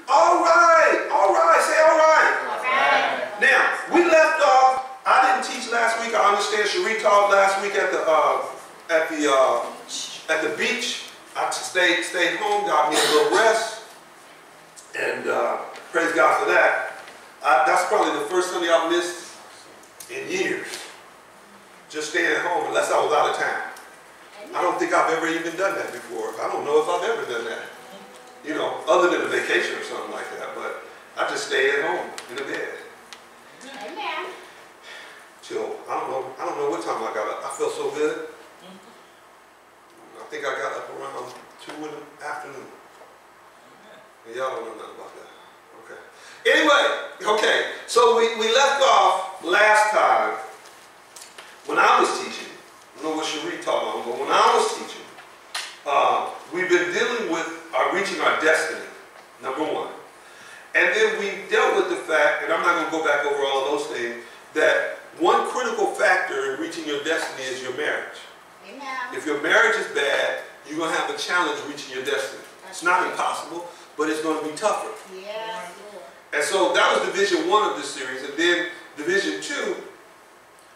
All right. All right. Say all right. All right. Now, we left off. I didn't teach last week. I understand Cherie taught last week at the beach. I stayed home, got me a little rest, and praise God for that. That's probably the first Sunday I've missed in years. Just staying at home unless I was out of town. I don't think I've ever even done that before. I don't know if I've ever done that. You know, other than a vacation or something like that. But I just stay at home in the bed. Amen. Till I don't know what time I got up. I felt so good. I think I got up around 2 in the afternoon. And y'all don't know nothing about that. Okay. Anyway, okay. So we left off last time when I was teaching. I don't know what Cherie taught on, but when I was teaching, we've been dealing with reaching our destiny, number one. And then we dealt with the fact, and I'm not going to go back over all of those things, that one critical factor in reaching your destiny is your marriage. Amen. If your marriage is bad, you're going to have a challenge reaching your destiny. It's not impossible, but it's going to be tougher. Yes. And so that was division 1 of this series. And then division 2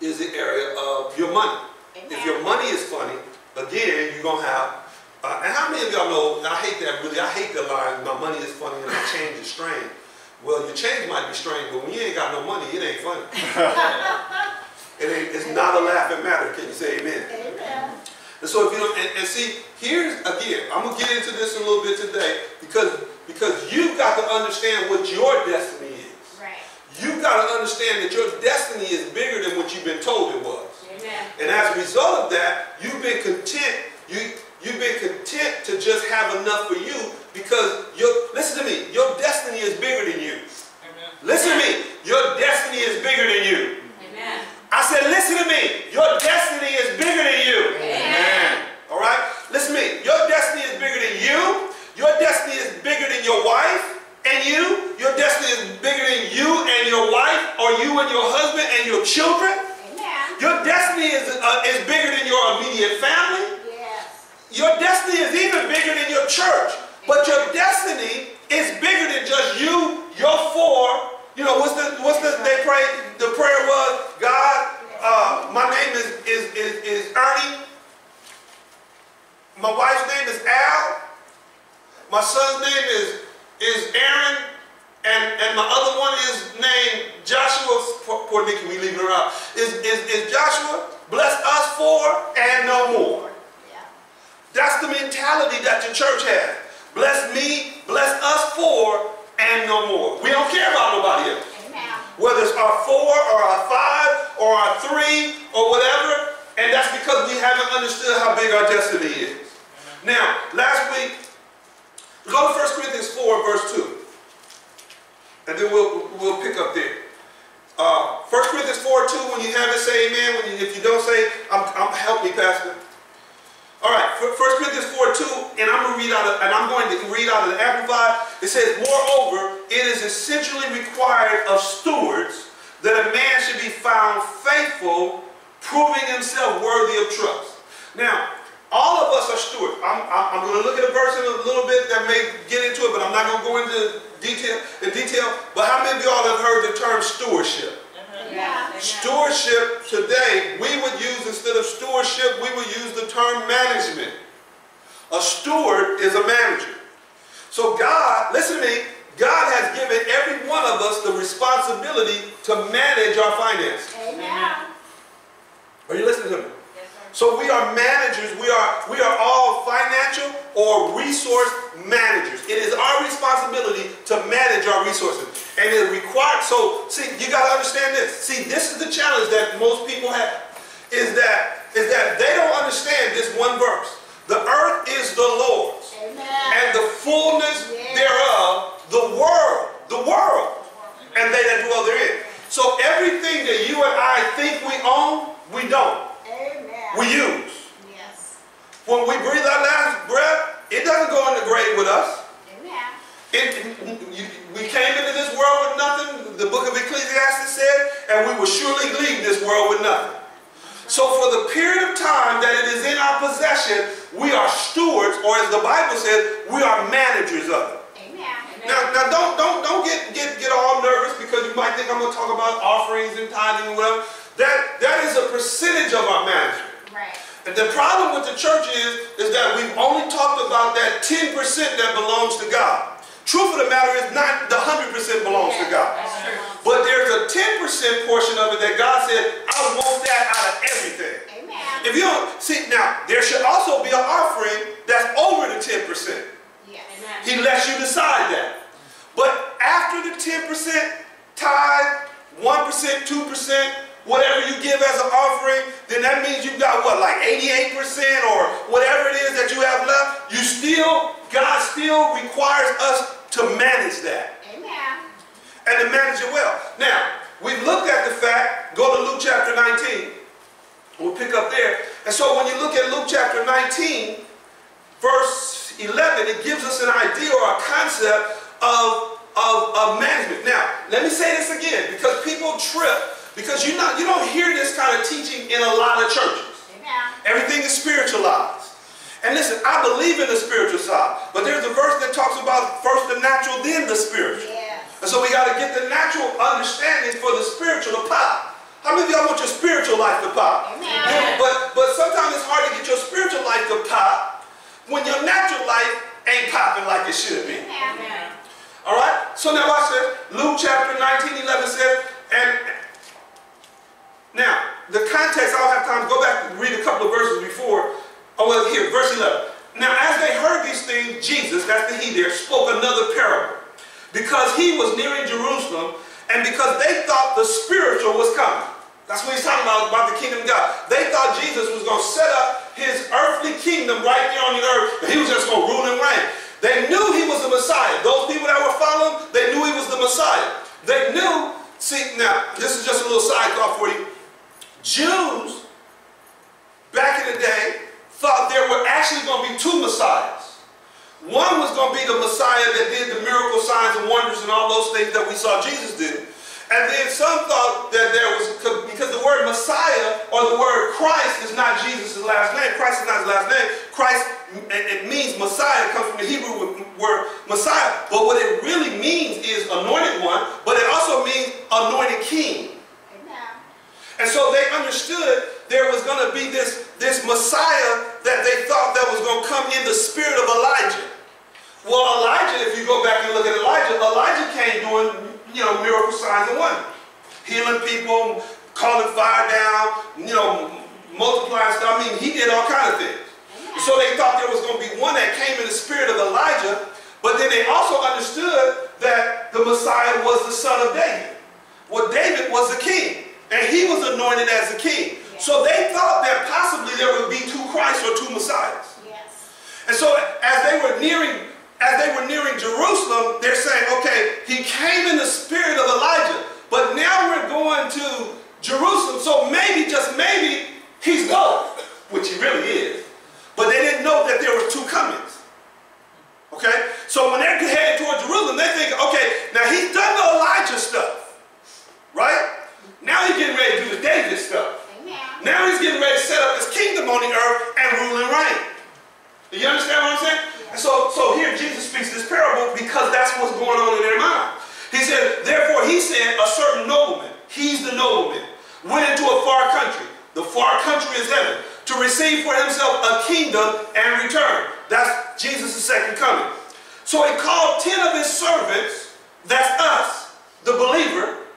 is the area of your money. Amen. If your money is funny, again, you're going to have, and how many of y'all know, and I hate that really, I hate the line, my money is funny and my change is strange. Well, your change might be strange, but when you ain't got no money, it ain't funny. It's not a laughing matter. Can you say amen? Amen. And so if you don't, and see, here's again, I'm gonna get into this a little bit today because you've got to understand what your destiny is. Right. You've got to understand that your destiny is bigger than what you've been told it was. Amen. And as a result of that, you've been content. You've been content to just have enough for you because listen to me, your destiny is bigger than you. Amen. Listen to me, your destiny is bigger than you. Amen. I said, listen to me, your destiny is bigger than you. Amen. All right? Listen to me, your destiny is bigger than you. Your destiny is bigger than your wife and you. Your destiny is bigger than you and your wife or you and your husband and your children. Amen. Your destiny is bigger than your immediate family. Your destiny is even bigger than your church. But your destiny is bigger than just you, your 4. You know, they prayed, the prayer was, God, my name is Ernie. My wife's name is Al. My son's name is Aaron. And my other one is named Joshua. Poor Nikki, we leaving her out. Is Joshua, bless us 4 and no more. That's the mentality that the church has. Bless me, bless us 4, and no more. We don't care about nobody else. Amen. Whether it's our 4 or our 5 or our 3 or whatever, and that's because we haven't understood how big our destiny is. Now, last week, go to 1 Corinthians 4, verse 2. And then we'll pick up there. 1 Corinthians 4:2, when you have it, say amen. If you don't say, help me, Pastor. All right, 1 Corinthians 4:2, and I'm going to read out of the Amplified. It says, moreover, it is essentially required of stewards that a man should be found faithful, proving himself worthy of trust. Now, all of us are stewards. I'm going to look at a verse in a little bit that may get into it, but I'm not going to go into detail. But how many of y'all have heard the term stewardship? Yeah. Stewardship today, we would use, instead of stewardship, we would use the term management. A steward is a manager. So God, listen to me, God has given every one of us the responsibility to manage our finances. Amen. Are you listening to me? Yes, sir. So we are managers. We are all financial or resource managers. It is our responsibility to manage our resources. And it requires, so see, you got to understand this. See, this is the challenge that most people have, is that they don't understand this one verse. The earth is the Lord's. Amen. And the fullness thereof, the world, and they that dwell therein. So everything that you and I think we own, we don't. Amen. We use. Yes. When we breathe our last breath, it doesn't go in the grave with us. Amen. We came into this world with nothing, the book of Ecclesiastes said, and we will surely leave this world with nothing. So for the period of time that it is in our possession, we are stewards, or as the Bible says, we are managers of it. Amen. Now Now don't get all nervous because you might think I'm going to talk about offerings and tithing and whatever. That is a percentage of our management. Right. And the problem with the church is that we've only talked about that 10% that belongs to God. Truth of the matter is not the 100% belongs to God. That's true. But there's a 10% portion of it that God said, I want that out of everything. Amen. If you don't, see, now, there should also be an offering that's over the 10%. Yes. He lets you decide that. But after the 10% tithe, 1%, 2%, whatever you give as an offering, then that means you've got what, like 88% or whatever it is that you have left. God still requires us to manage that. Amen. And to manage it well. Now, we've looked at the fact, go to Luke chapter 19. We'll pick up there. And so when you look at Luke chapter 19, verse 11, it gives us an idea or a concept of management. Now, let me say this again, because people trip, because you don't hear this kind of teaching in a lot of churches. Amen. Everything is spiritualized. And listen, I believe in the spiritual side, but there's a verse that talks about first the natural, then the spiritual. Yes. And so we got to get the natural understanding for the spiritual to pop. How many of y'all want your spiritual life to pop? Amen. Yeah, but sometimes it's hard to get your spiritual life to pop when your natural life ain't popping like it should be. Amen. All right? So now watch this. Luke chapter 19:11 says, and now the context, I don't have time to go back and read a couple of verses before. Oh, well, here, verse 11. Now, as they heard these things, Jesus, that's the he there, spoke another parable. Because he was nearing Jerusalem, and because they thought the spiritual was coming. That's what he's talking about the kingdom of God. They thought Jesus was going to set up his earthly kingdom right there on the earth, and he was just going to rule and reign. They knew he was the Messiah. Those people that were following, they knew he was the Messiah. They knew, see, now, this is just a little side thought for you. Jews, back in the day, thought there were actually going to be two Messiahs. One was going to be the Messiah that did the miracle signs and wonders and all those things that we saw Jesus do. And then some thought that there was, because the word Messiah or the word Christ is not Jesus' last name. Christ is not his last name. Christ, it means Messiah. It comes from the Hebrew word Messiah. But what it really means is anointed one, but it also means anointed king. And so they understood there was going to be this Messiah that they thought that was going to come in the spirit of Elijah. Well, Elijah, if you go back and look at Elijah came doing, miracle signs and wonders. Healing people, calling fire down, multiplying stuff. I mean, he did all kinds of things. So they thought there was going to be one that came in the spirit of Elijah, but then they also understood that the Messiah was the son of David. Well, David was the king. And he was anointed as a king. Yes. So they thought that possibly there would be two Christs or two Messiahs. Yes. And so as they were nearing Jerusalem, they're saying, okay, he came in the spirit of Elijah, but now we're going to Jerusalem, so maybe, just maybe, he's going, which he really is. But they didn't know that there were two comings. Okay? So when they're headed toward Jerusalem, they think, okay, now he's done the Elijah stuff. Right? Now he's getting ready to do the David stuff. Amen. Now he's getting ready to set up his kingdom on the earth and rule and reign. Do you understand what I'm saying? Yeah. And so here Jesus speaks this parable because that's what's going on in their mind. He said, therefore he said, a certain nobleman, he's the nobleman, went into a far country. The far country is heaven, to receive for himself a kingdom and return. That's Jesus' second coming. So he called 10 of his servants, that's us, the believer,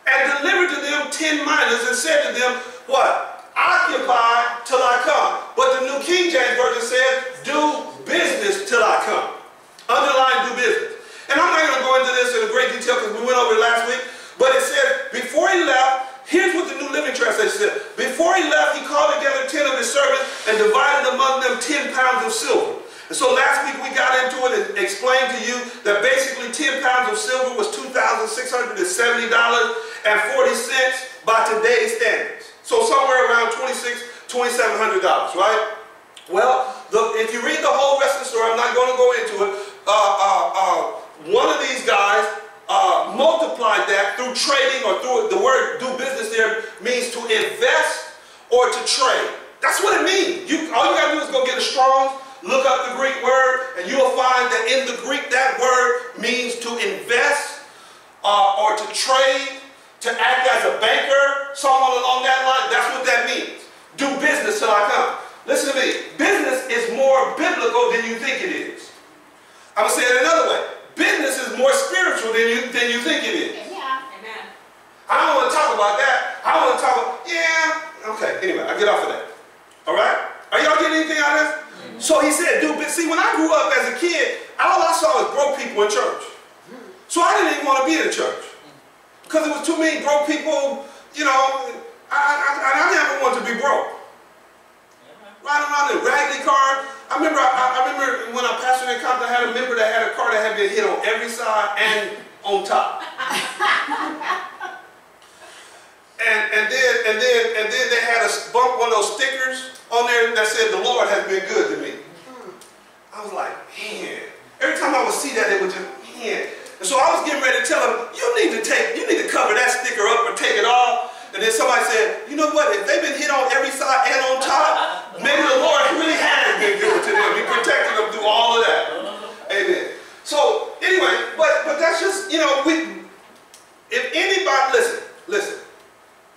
and delivered to them 10 minas and said to them, what? Occupy till I come. But the New King James Version says, do business till I come. Underline, do business. And I'm not going to go into this in great detail because we went over it last week. But it says, before he left, here's what the New Living Translation said. Before he left, he called together 10 of his servants and divided among them 10 pounds of silver. And so last week we got into it and explained to you that basically 10 pounds of silver was $2,670.40 by today's standards. So somewhere around $2,700, right? Well, if you read the whole rest of the story, I'm not going to go into it. One of these guys multiplied that through trading, or through the word do business there means to invest or to trade. That's what it means. All you got to do is go get a Strong's look up the Greek word, and you'll find that in the Greek that word means to invest or to trade, to act as a banker, someone along that line. That's what that means. Do business till I come. Listen to me. Business is more biblical than you think it is. I'm going to say it another way. Business is more spiritual than you think it is. Amen. I don't want to talk about that. I want to talk about, okay, anyway, I get off of that. All right? Are y'all getting anything out of this? Mm-hmm. So he said, see, when I grew up as a kid, all I saw was broke people in church. So I didn't even want to be in the church. Because there was too many broke people, you know, I never wanted to be broke. Riding around in raggedy cars. I remember when I pastored in Compton, I had a member that had a car that had been hit on every side and on top. and then they had a bump, one of those stickers on there that said, "The Lord has been good to me." I was like, man. Every time I would see that, it would just, man. And so I was getting ready to tell them, you need to cover that sticker up or take it off. And then somebody said, you know what, if they've been hit on every side and on top, maybe the Lord really has been good to them. He protected them through all of that. Amen. So anyway, but that's just, you know, if anybody, listen,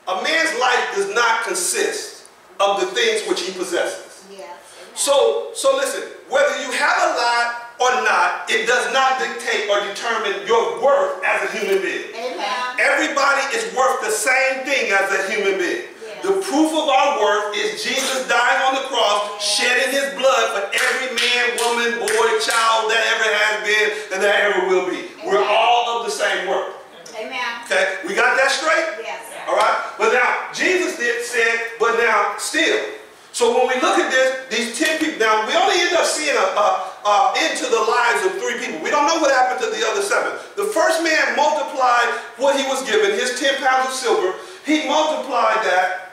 a man's life does not consist of the things which he possesses. Yes. So listen, whether you have a lot or not, it does not dictate or determine your worth as a human being. Amen. Everybody is worth the same thing as a human being. Yes. The proof of our worth is Jesus dying on the cross, shedding his blood for every man, woman, boy, child that ever has been and that ever will be. Amen. We're all of the same worth. Amen. Okay, we got that straight? Yes. All right? But now, Jesus said, but now still. So when we look at this, these 10 people, now we only end up seeing into the lives of 3 people. We don't know what happened to the other 7. The first man multiplied what he was given, his 10 pounds of silver. He multiplied that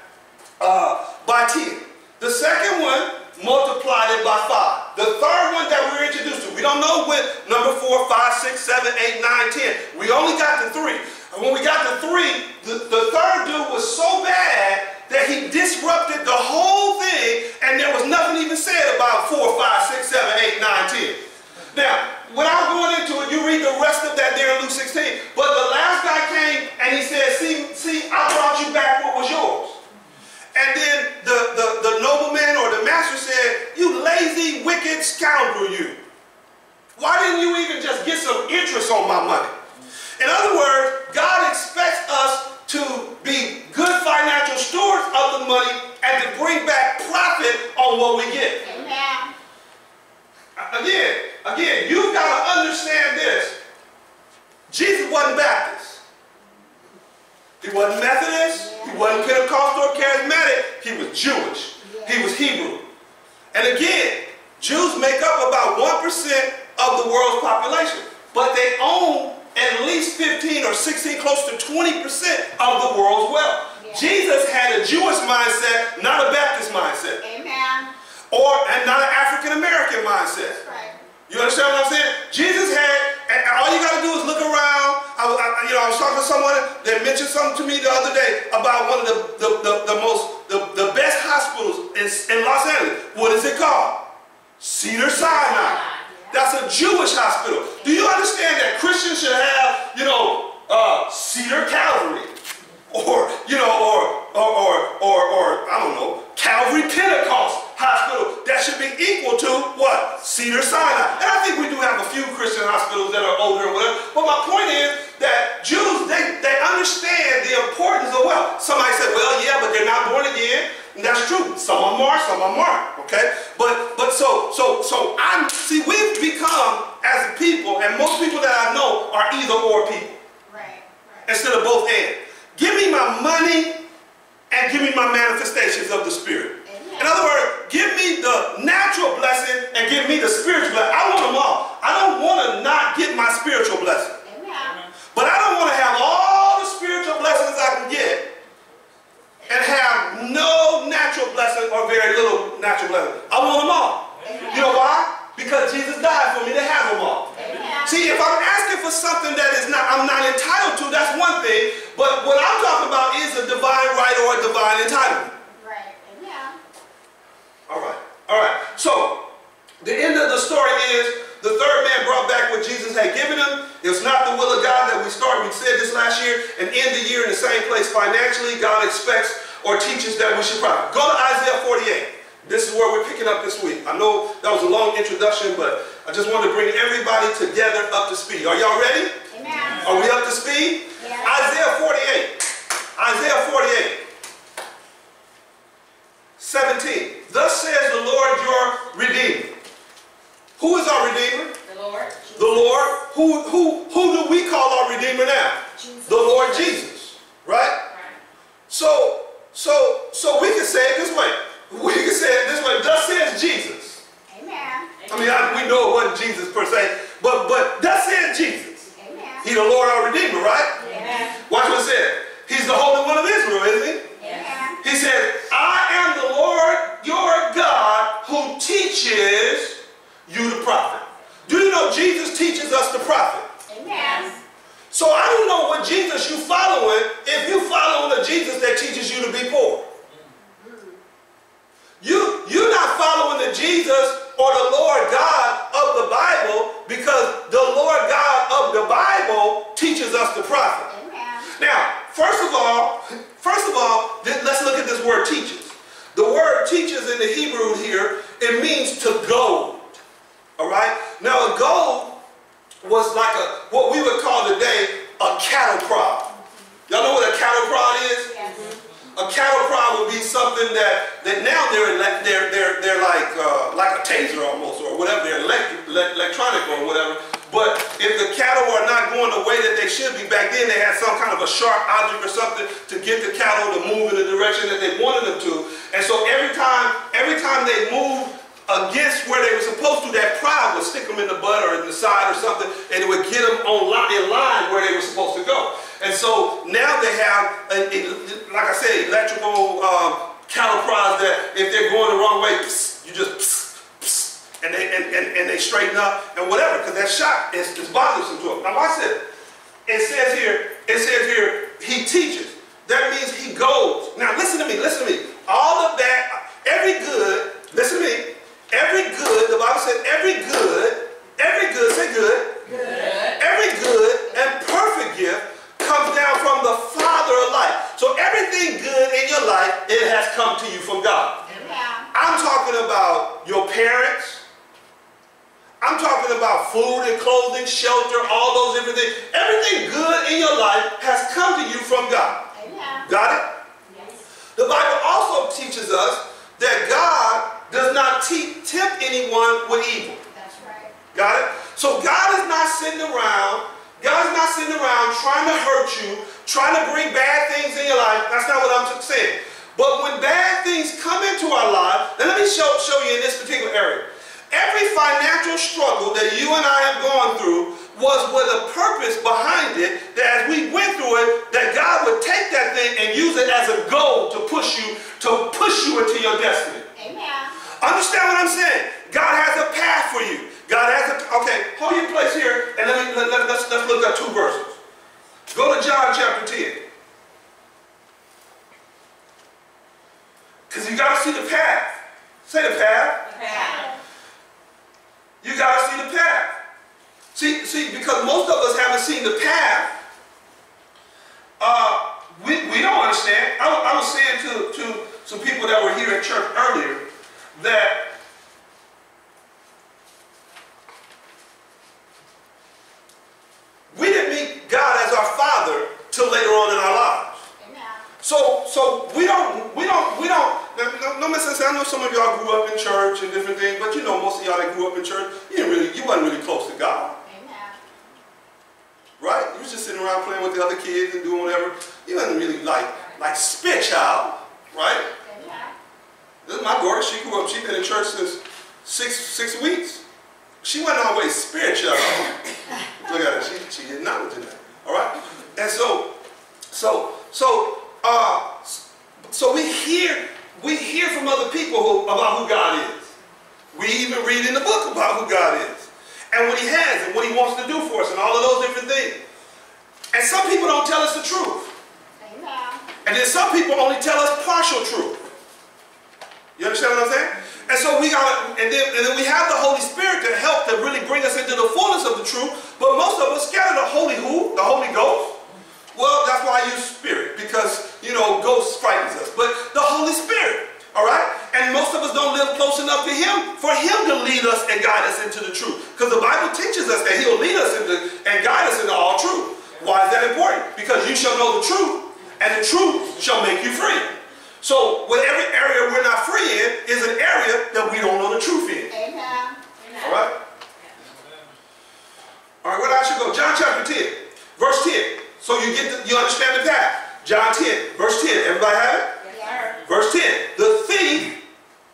by 10. The second one multiplied it by 5. The third one that we're introduced to, we don't know when, number 4, 5, 6, 7, 8, 9, 10. We only got to 3. And when we got to 3, the third dude was so bad that he disrupted the whole thing, and there was nothing even said about 4, 5, 6, 7, 8, 9, 10. Now, without going into it, you read the rest of that there in Luke 16. But the last guy came and he said, see, I brought you back what was yours. And then the nobleman or the master said, you lazy, wicked scoundrel, you. Why didn't you even just get some interest on my money? In other words, God expects us to be good financial stewards of the money and to bring back profit on what we get. Amen. Again, you've got to understand this. Jesus wasn't Baptist. He wasn't Methodist. He wasn't Pentecostal or Charismatic. He was Jewish. He was Hebrew. And again, Jews make up about 1% of the world's population. But they own at least 15 or 16, close to 20% of the world's wealth. Yeah. Jesus had a Jewish mindset, not a Baptist mindset. Amen. And not an African American mindset. That's right. You understand what I'm saying? Jesus had, and all you got to do is look around. I was talking to someone that mentioned something to me the other day about one of the best hospitals in Los Angeles. What is it called? Cedars-Sinai. That's a Jewish hospital. Do you understand that Christians should have, Cedar Calvary, or I don't know, Calvary Pentecost Hospital? That should be equal to what? Cedars-Sinai. And I think we do have a few Christian hospitals that are older or whatever. But my point is that Jews, they understand the importance of wealth. Somebody said, well, yeah, but they're not born again. And that's true. Some of them are, some of them aren't. Okay? But so we've become, as a people, and most people that I know are either or people. Right. Instead of both and. Give me my money and give me my manifestations of the Spirit. Amen. In other words, give me the natural blessing and give me the spiritual blessing. I want them all. I don't want to not get my spiritual blessing. Amen. But I don't want to have all the spiritual blessings I can get and have no natural blessing or very little natural blessing. I want them all. Amen. You know why? Because Jesus died for me to have them all. Amen. See, if I'm asking for something that I'm not entitled to, that's one thing. But what I'm talking about is a divine right or a divine entitlement. Right. Amen. All right. So had given him. It was not the will of God that we said this last year, and end the year in the same place financially. God expects or teaches that we should prosper. Go to Isaiah 48. This is where we're picking up this week. I know that was a long introduction, but I just wanted to bring everybody together up to speed. Are y'all ready? Amen. Are we up to speed? Yes. Isaiah 48. Isaiah 48. 17. Thus says the Lord your Redeemer. Who is our Redeemer? The Lord. The Lord. Who do we call our Redeemer now? Jesus. The Lord Jesus. Right? Right. So we can say it this way. We can say it this way. Thus says Jesus. Amen. I mean, we know it wasn't Jesus per se, but thus says Jesus. Amen. He's the Lord our Redeemer, right? Amen. Watch what it said. He's the Holy One of Israel, isn't he? Amen. He said, I am the Lord your God who teaches you the prophet. Do you know Jesus teaches us the prophet? Amen. So I don't know what Jesus you're following if you're following a Jesus that teaches you to be poor. You're not following the Jesus or the Lord God of the Bible because the Lord God of the Bible teaches us the prophet. Amen. Now, first of all, let's look at this word teaches. The word teaches in the Hebrew here, it means to goad. All right? Now, a goad was like what we would call today a cattle prod. Y'all know what a cattle prod is? Yes. A cattle prod would be something that now they're like a taser almost, or whatever. They're electronic or whatever. But if the cattle are not going the way that they should be, back then they had some kind of a sharp object or something to get the cattle to move in the direction that they wanted them to. And so every time they moved against where they were supposed to, that prod would stick them in the butt or in the side or something, and it would get them in line where they were supposed to go. And so now they have, like I said, electrical cattle prods that if they're going the wrong way, you just and they straighten up and whatever, because that shock is bothersome to them. Now watch this. It says here, he teaches. That means he goes. Now listen to me. All of that, every good, listen to me. Every good, the Bible says every good, say good. Good. Every good and perfect gift comes down from the Father of light. So everything good in your life, it has come to you from God. Amen. I'm talking about your parents. I'm talking about food and clothing, shelter, all those different things. Everything good in your life has come to you from God. Amen. Got it? Yes. The Bible also teaches us that God does not tempt anyone with evil. That's right. Got it? So God is not sitting around trying to hurt you, trying to bring bad things in your life. That's not what I'm saying. But when bad things come into our lives, and let me show you in this particular area. Every financial struggle that you and I have gone through was with a purpose behind it, that as we went through it, that God would take that thing and use it as a goal to push you into your destiny. Amen. Understand what I'm saying? God has a path for you. God has a, okay, hold your place here and let's look at 2 verses. Go to John chapter 10. Because you got to see the path. Say the path. The path. You got to see the path. See, because most of us haven't seen the path, we don't understand. I was saying to some people that were here at church earlier that we didn't meet God as our Father till later on in our lives. Amen. So we don't, no misunderstanding. I know some of y'all grew up in church and different things, but you know most of y'all that grew up in church, you wasn't really close to God. Amen. Right? You was just sitting around playing with the other kids and doing whatever. You wasn't really like spit child, right? Amen. This is my daughter. She grew up. She's been in church since six weeks. She wasn't always spiritual. Look at her. She had knowledge in that. All right. And so we hear from other people about who God is. We even read in the book about who God is and what He has and what He wants to do for us and all of those different things. And some people don't tell us the truth. Amen. And then some people only tell us partial truth. You understand what I'm saying? And so we got, and then we have the Holy Spirit to help to really bring us into the fullness of the truth. But most of us scatter the Holy who? The Holy Ghost. Well, that's why I use Spirit, because, you know, ghost frightens us. But the Holy Spirit, all right? And most of us don't live close enough to Him for Him to lead us and guide us into the truth. Because the Bible teaches us that He'll lead us into and guide us into all truth. Why is that important? Because you shall know the truth, and the truth shall make you free. So, with every area we're not free in is an area that we don't know the truth in. Amen. All right? All right, where I should go? John chapter 10, verse 10. So you understand the path. John 10, verse 10. Everybody have it? Yes, sir. Verse 10. The thief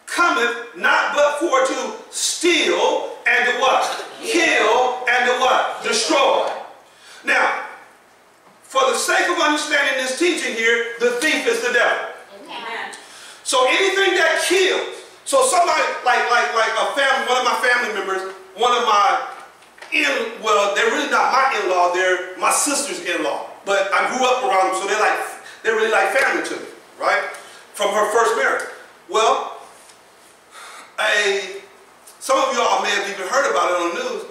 cometh not but for to steal and to what? Kill and to what? Destroy. Now, for the sake of understanding this teaching here, the thief is the devil. Amen. So anything that kills, so somebody like a family, one of my family members, one of my well, they're really not my in-law, they're my sister's in-law. But I grew up around them, so they're really like family to me, right? From her first marriage. Well, some of y'all may have even heard about it on the news.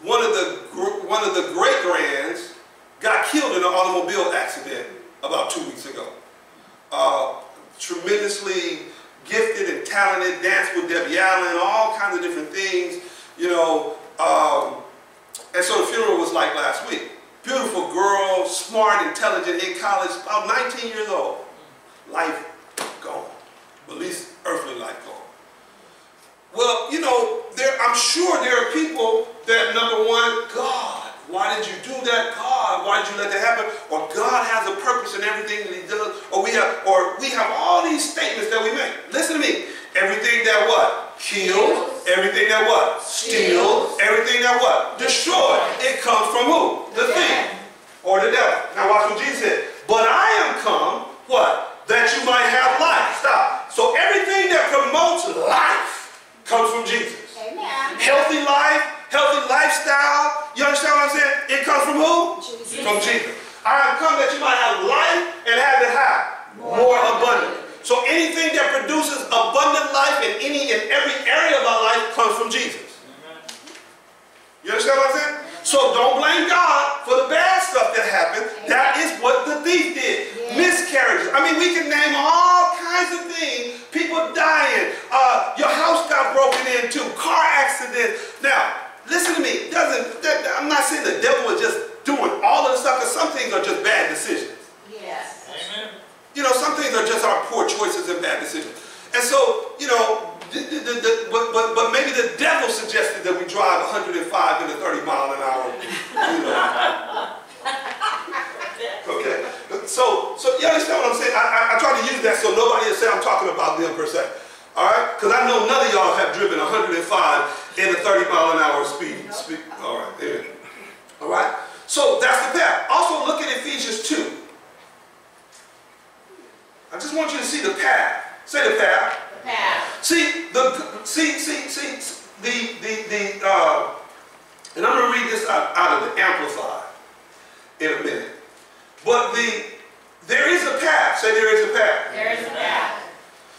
One of the great-grands got killed in an automobile accident about 2 weeks ago. Tremendously gifted and talented, danced with Debbie Allen, all kinds of different things, you know. And so the funeral was like last week. Beautiful girl, smart, intelligent, in college, about 19 years old. Life gone. At least earthly life gone. Well, you know, I'm sure there are people that, number one, God, why did you do that? God, why did you let that happen? Or God has a purpose in everything that He does. Or we have all these statements that we make. Listen to me. Everything that what? Kills. Everything that what? Steals. Everything that what? Destroys. It comes from who? The thief. Or the devil. Now watch what Jesus said. But I am come, what? That you might have life. Stop. So everything that promotes life comes from Jesus. Amen. Healthy life, healthy lifestyle. You understand what I'm saying? It comes from who? Jesus. From Jesus. I have come that you might have life and have it how? More abundant. So anything that produces abundant life in any and every area of our life comes from Jesus. You understand what I'm saying? So don't blame God for the bad stuff that happened. That is what the thief did. Miscarriages. I mean, we can name all kinds of things. People dying. Your house got broken into. Car accidents. Now, listen to me. I'm not saying the devil is just doing all of the stuff, because some things are just bad decisions. Yes. Amen. You know, some things are just our poor choices and bad decisions. And so, you know, but maybe the devil suggested that we drive 105 in a 30-mile-an-hour. You know. Okay. So you understand what I'm saying? I try to use that so nobody will say I'm talking about them per se. All right? Because I know none of y'all have driven 105 in a 30-mile-an-hour speed. All right. There. All right? So that's the path. Also look at Ephesians 2. I just want you to see the path. Say the path. The path. And I'm going to read this out of the Amplified in a minute. But there is a path. Say there is a path. There is a path.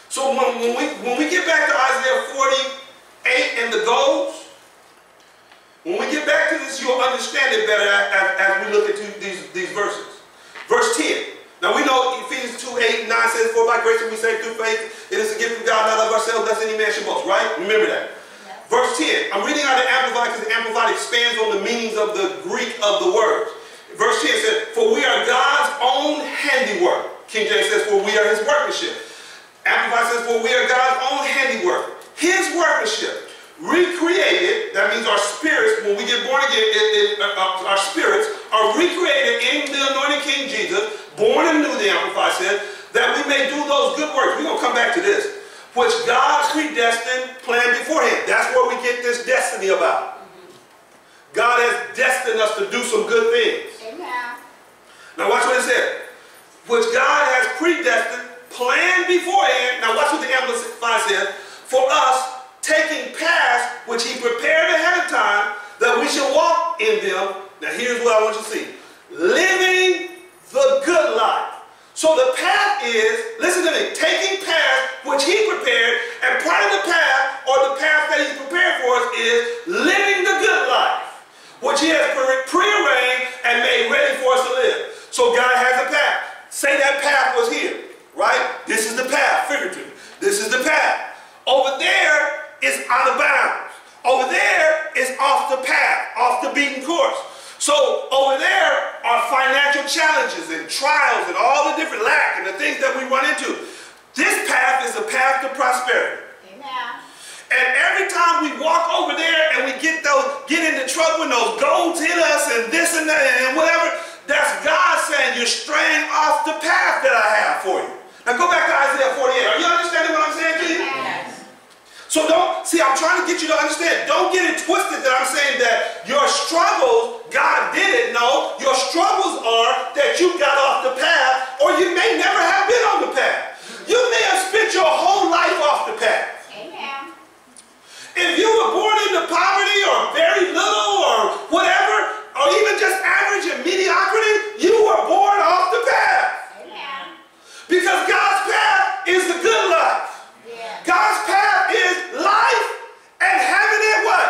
So when we get back to Isaiah 48 and the goals, when we get back to this, you'll understand it better as we look at these verses. Verse 10. Now we know Ephesians 2:8 and 9 says, "For by grace are we saved through faith. It is a gift from God, not of ourselves, lest any man should boast." Right? Remember that. Yes. Verse 10. I'm reading out of the Amplified because the Amplified expands on the meanings of the Greek of the words. Verse 10 says, "For we are God's own handiwork." King James says, "For we are His workmanship." Amplified says, "For we are God's own handiwork, His workmanship, recreated." That means our spirits, when we get born again, our spirits are recreated in the anointed King Jesus, born anew, the Amplified says, that we may do those good works. We're going to come back to this. Which God predestined, planned beforehand. That's where we get this destiny about. God has destined us to do some good things. Amen. Now watch what it says. Which God has predestined, planned beforehand. Now watch what the Amplified says. For us, taking paths which He prepared ahead of time, that we should walk in them. Now here's what I want you to see. Living the good life. So the path is, listen to me, taking paths which He prepared and And part of the path, or the path that he's prepared for us, is living the good life, which he has prearranged and made ready for us to live. So God has a path. Say that path was here, right? This is the path, figuratively. This is the path. Over there is out of bounds. Over there is off the path, off the beaten course. So over there are financial challenges and trials and all the different lack and the things that we run into. This path is a path to prosperity. Amen. And every time we walk over there and we get into trouble and those goals hit us and this and that and whatever, that's God saying you're straying off the path that I have for you. Now go back to Isaiah 48. Are you understanding what I'm saying to you? Yes. So don't, see, I'm trying to get you to understand. Don't get it twisted that I'm saying that your struggles, God did it. No, your struggles are that you got off the path, or you may never have been on the path. You may have spent your whole life off the path. Amen. If you were born into poverty or very little or whatever, or even just average and mediocrity, you were born off the path. Amen. Because God's path is the good life. Yeah. God's path is life and having it what?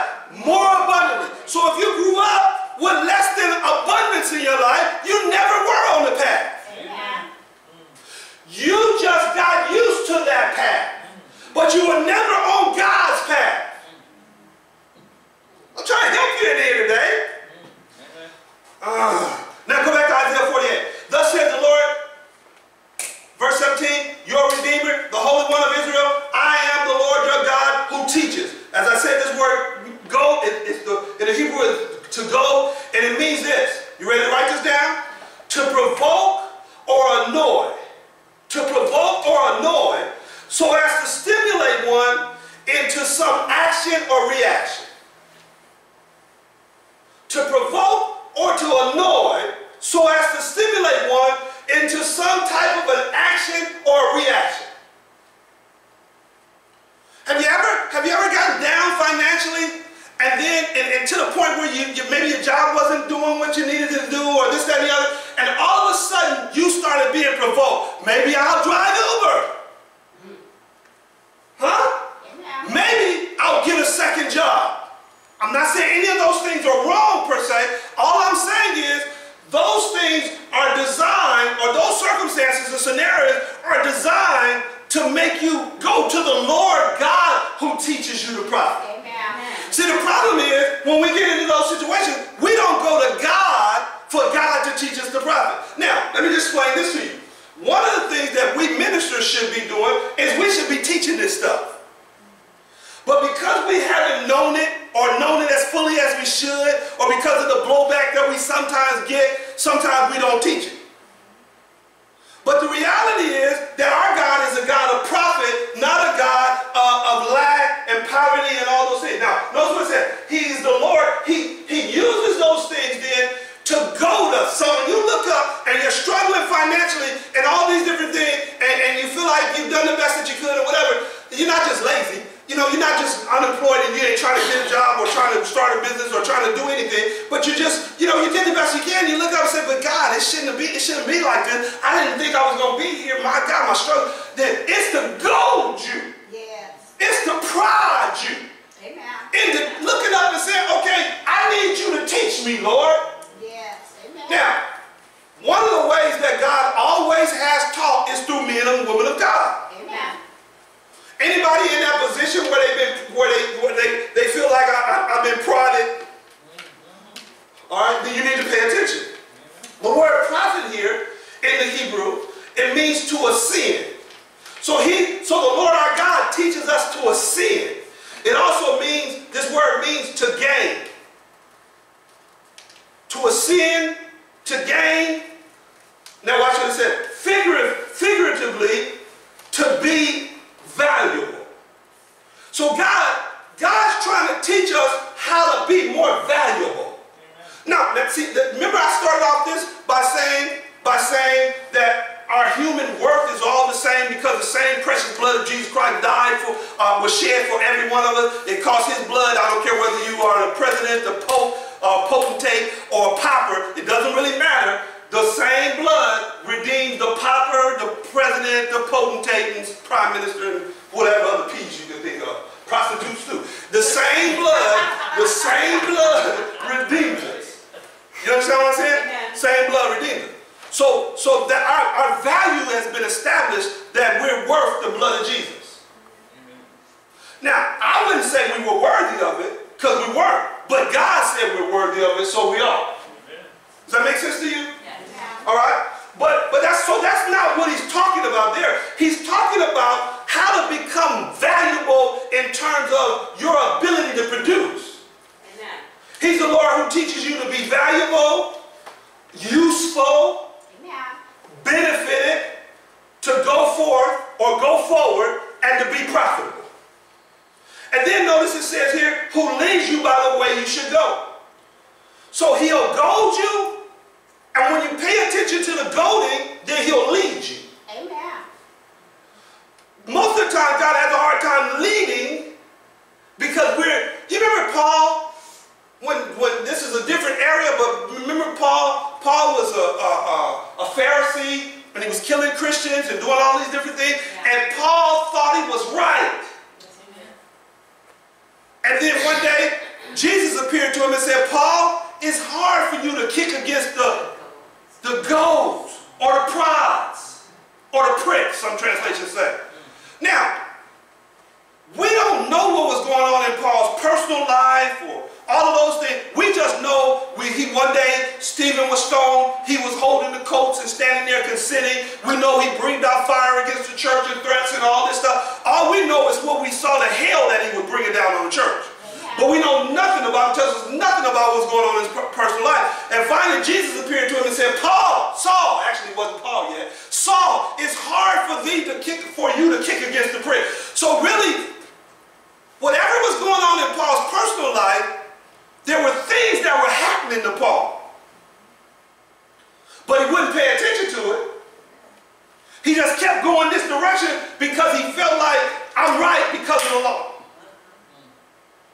More abundantly. So if you grew up with less than abundance in your life, you never were on the path. Amen. You just got used to that path. But you were never on God's path. I'm trying to help you in here today. Now go back to Isaiah 48. Thus says the Lord, verse 17, your Redeemer, the Holy One of Israel, I am the Lord your God who teaches. As I said, this word go, in the Hebrew is to go, and it means this. You ready to write this down? To provoke or annoy. To provoke or annoy, so as to stimulate one into some action or reaction. To provoke or to annoy, so as to stimulate one into some type of an action or reaction. Have you ever gotten down financially, and then and to the point where you maybe your job wasn't doing what you needed to do, or this, that, and the other, and all of a sudden you started being provoked. Maybe I'll drive Uber. Huh? Amen. Maybe I'll get a second job. I'm not saying any of those things are wrong per se. All I'm saying is those things are designed, or those circumstances and scenarios are designed to make you go to the Lord God who teaches you to profit. Amen. See, the problem is when we get into those situations, we don't go to God for God to teach us to profit. Now, let me just explain this to you. One of the things that we ministers should be doing is we should be teaching this stuff. But because we haven't known it, or known it as fully as we should, or because of the blowback that we sometimes get, sometimes we don't teach it. But the reality is that our God is a God of profit, not a God of lack and poverty and all those things. Now, notice what it said. He is the Lord. He uses those things then to goad us. So when you look up and you're struggling financially and all these different things, and you feel like you've done the best that you could or whatever, you're not just lazy. You know, you're not just unemployed and you ain't trying to get a job or trying to start a business or trying to do anything, but you just, you know, you did the best you can. You look up and say, but God, it shouldn't be like this. I didn't think I was going to be here. My God, my struggle. Then it's to goad you. Yes. It's to prod you. Amen. Into looking up and saying, okay, I need you to teach me, Lord. Yes. Amen. Now, one of the ways that God always has taught is through men and women of God. Amen. Anybody in that position where they feel like I've been prodded, all right, then you need to pay attention. The word prophet here in the Hebrew, it means to ascend. So the Lord our God teaches us to ascend. It also means, this word means to gain. To ascend, to gain. Now watch what it said. Figuratively, to be valuable. So God's trying to teach us how to be more valuable. Now, let's see, remember I started off this by saying that our human worth is all the same because the same precious blood of Jesus Christ died for, was shed for every one of us. It cost his blood. I don't care whether you are the president, the pope, potentate, or a pauper. It doesn't really matter. The same blood redeemed the pauper, the president, the potentate, and prime minister, and whatever other P's you can Prostitutes too. The same blood redeemed us. You understand what I'm saying? Amen. Same blood redeemed us. So that our value has been established that we're worth the blood of Jesus. Now, I wouldn't say we were worthy of it, because we weren't. But God said we're worthy of it, so we are. Does that make sense to you? Yeah. All right? But that's not what he's talking about there. He's talking about how to become valuable in terms of your ability to produce. Amen. He's the Lord who teaches you to be valuable, useful, Amen. benefited, to go forth or go forward, and to be profitable. And then notice it says here, who leads you by the way you should go. So he'll goad you, and when you pay attention to the goading, then he'll lead you. Amen. Most of the time, God has a hard time leading because you remember Paul, when this is a different area, but remember Paul was a Pharisee, and he was killing Christians and doing all these different things, and Paul thought he was right. And then one day, Jesus appeared to him and said, Paul, it's hard for you to kick against the goads or the prods or the pricks, some translations say. Now, we don't know what was going on in Paul's personal life or all of those things. We just know one day Stephen was stoned. He was holding the coats and standing there consenting. We know he breathed out fire against the church and threats and all this stuff. All we know is what we saw, the hell that he would bring it down on the church. But we know nothing about, tells us nothing about what's going on in his personal life. And finally, Jesus appeared to him and said, Paul, Saul, actually it wasn't Paul yet, Saul, it's hard for you to kick against the prick. So really, whatever was going on in Paul's personal life, there were things that were happening to Paul. But he wouldn't pay attention to it. He just kept going this direction because he felt like, I'm right because of the law.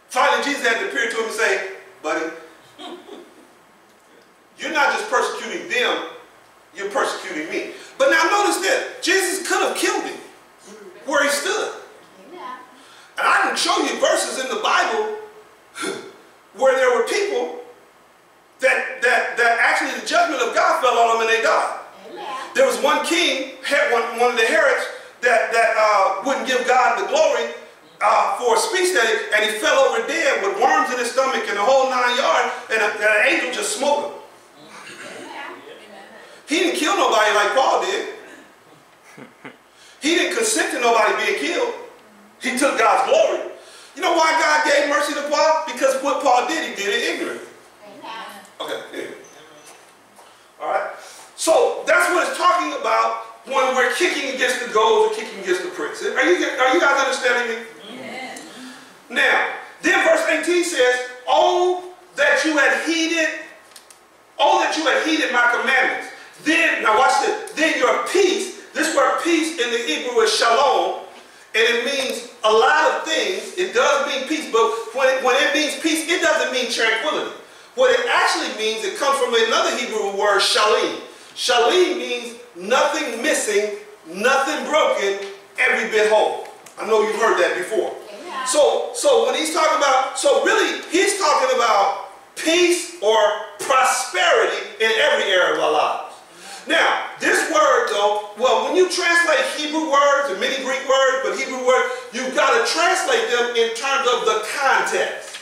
Finally, Jesus had to appear to him and say, buddy, you're not just persecuting them, you're persecuting me. But now notice this, Jesus could have killed him where he stood. Amen. And I can show you verses in the Bible where there were people that actually the judgment of God fell on them and they died. Amen. There was one king, one of the Herods, that wouldn't give God the glory for a speech and he fell over dead with worms in his stomach and the whole 9 yards, and an angel just smote him. Amen. He didn't kill nobody like Paul did. He didn't consent to nobody being killed. He took God's glory. You know why God gave mercy to Paul? Because what Paul did, he did it ignorantly. Amen. Okay, anyway. All right. So that's what it's talking about when we're kicking against the goals or kicking against the pricks. Are you guys understanding me? Yes. Now, then verse 18 says, oh, that you had heeded my commandments. Then, now watch this, then your peace, this word peace in the Hebrew is shalom, and it means a lot of things. It does mean peace, but when it means peace, it doesn't mean tranquility. What it actually means, it comes from another Hebrew word, shalim. Shalim means nothing missing, nothing broken, every bit whole. I know you've heard that before. Amen. So when he's talking about, so really he's talking about peace or prosperity in every area of our lives. Now, this word though, well, when you translate Hebrew words and many Greek words, but Hebrew words, you've got to translate them in terms of the context.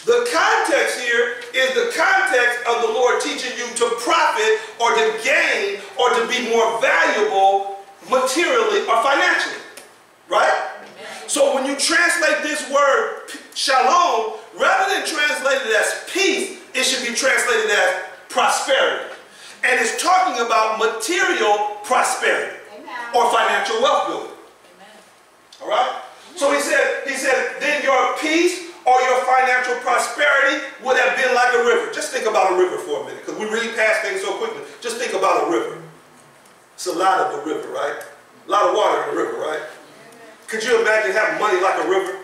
The context here is the context of the Lord teaching you to profit or to gain or to be more valuable materially or financially. Right? So when you translate this word shalom, rather than translate it as peace, it should be translated as prosperity. And it's talking about material prosperity or financial wealth building. All right? So he said, then your peace or your financial prosperity would have been like a river. Just think about a river for a minute, because we read past things so quickly. Just think about a river. It's a lot of a river, right? A lot of water in a river, right? Could you imagine having money like a river?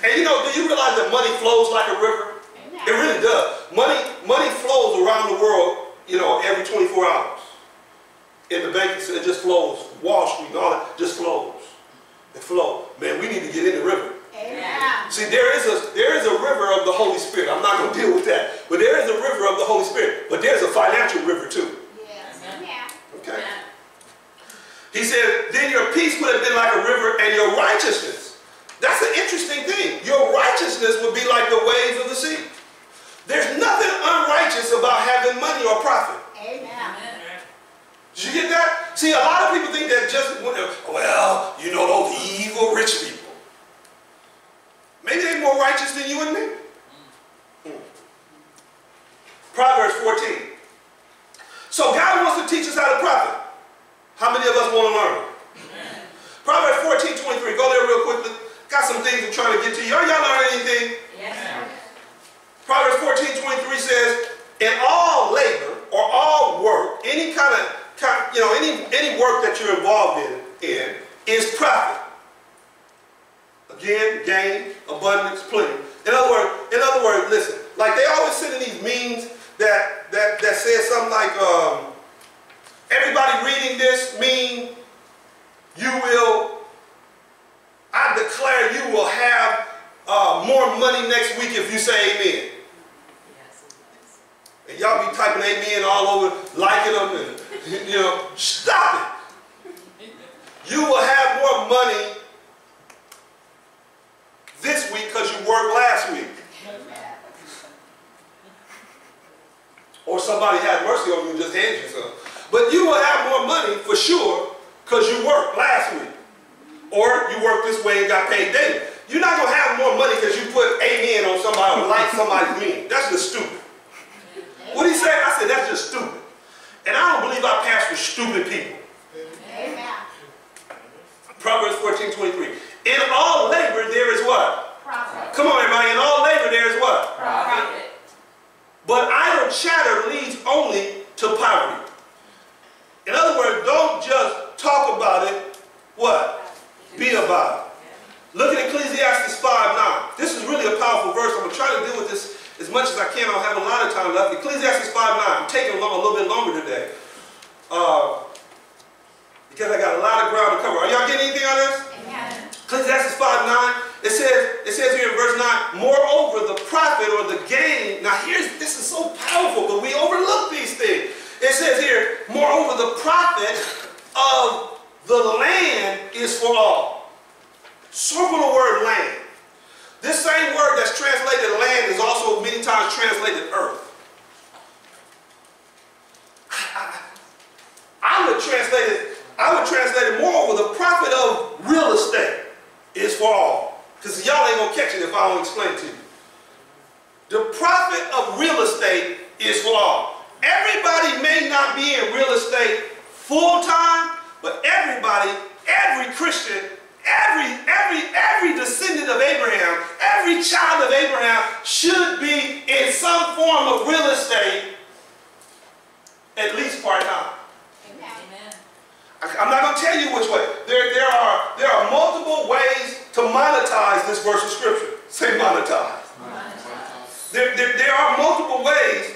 And you know, do you realize that money flows like a river? It really does. Money flows around the world, you know, every 24 hours. In the banking system, it just flows. Wall Street and all that just flows. that flow. Man, we need to get in the river. Amen. See, there is a river of the Holy Spirit. I'm not going to deal with that. But there is a river of the Holy Spirit. But there's a financial river too. Yes. Amen. Okay? He said, then your peace would have been like a river and your righteousness. That's an interesting thing. Your righteousness would be like the waves of the sea. There's nothing unrighteous about having money or profit. Amen. Did you get that? See, a lot of people think that just, well, you know, those evil rich people. Maybe they're more righteous than you and me. Proverbs 14. So God wants to teach us how to profit. How many of us want to learn? Proverbs 14:23. Go there real quickly. Got some things I'm trying to get to you. Are y'all learning anything? Yes. Proverbs 14:23 says, in all labor or all work, any kind of any work that you're involved in is profit. Again, gain, abundance, plenty. In other words, listen. Like they always send in these memes that says something like, everybody reading this meme, I declare you will have more money next week if you say amen. And y'all be typing amen all over, liking them, and stop it. You will have more money this week because you worked last week. Or somebody had mercy on you and just handed you some. But you will have more money for sure because you worked last week. Or you worked this way and got paid daily. You're not going to have more money because you put amen on somebody or like somebody's meme. That's just stupid. What did he say? I said, that's just stupid. And I don't believe I pastor stupid people. Amen. Proverbs 14:23. In all labor there is what? Profit. Come on, everybody. In all labor there is what? Profit. But idle chatter leads only to poverty. In other words, don't just talk about it. What? Be about it. Look at Ecclesiastes 5:9. This is really a powerful verse. I'm going to try to deal with this as much as I can. I don't have a lot of time left. Ecclesiastes 5:9. I'm taking a little bit longer today. Because I got a lot of ground to cover. Are y'all getting anything on this? Amen. Ecclesiastes 5:9. It says here in verse 9, moreover, the profit or the gain. Now this is so powerful, but we overlook these things. It says here, moreover, the profit of the land is for all. Circle the word land. This same word that's translated land is also many times translated earth. I would translate it moreover, the profit of real estate is for all. Because y'all ain't going to catch it if I don't explain it to you. The profit of real estate is for all. Everybody may not be in real estate full time, but everybody, every Christian, every descendant of Abraham, every child of Abraham should be in some form of real estate, at least part-time. Amen. I'm not going to tell you which way. There are multiple ways to monetize this verse of Scripture. Say monetize. There are multiple ways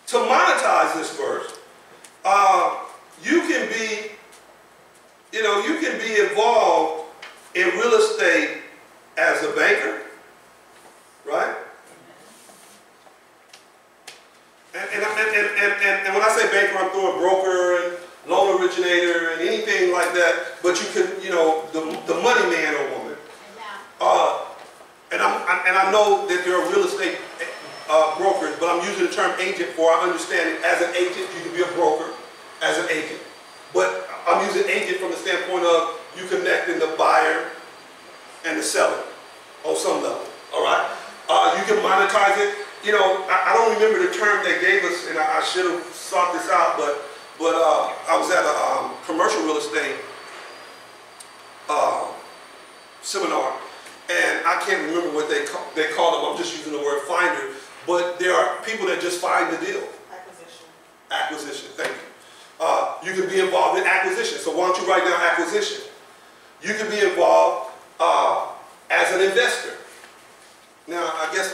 to monetize this verse. You can be involved in real estate as a banker, right? And when I say banker, I'm throwing broker and loan originator and anything like that. But you can, the money man or woman. And I know that there are real estate brokers, but I'm using the term agent for I understand it. As an agent, you can be a broker as an agent. But I'm using agent from the standpoint of you connecting the buyer and the seller on some level. All right? You can monetize it. I don't remember the term they gave us, and I should have sought this out, but I was at a commercial real estate seminar, and I can't remember what they called them. I'm just using the word finder, but there are people that just find the deal. Acquisition, thank you. You can be involved in acquisition, so why don't you write down acquisition? You can be involved as an investor. Now, I guess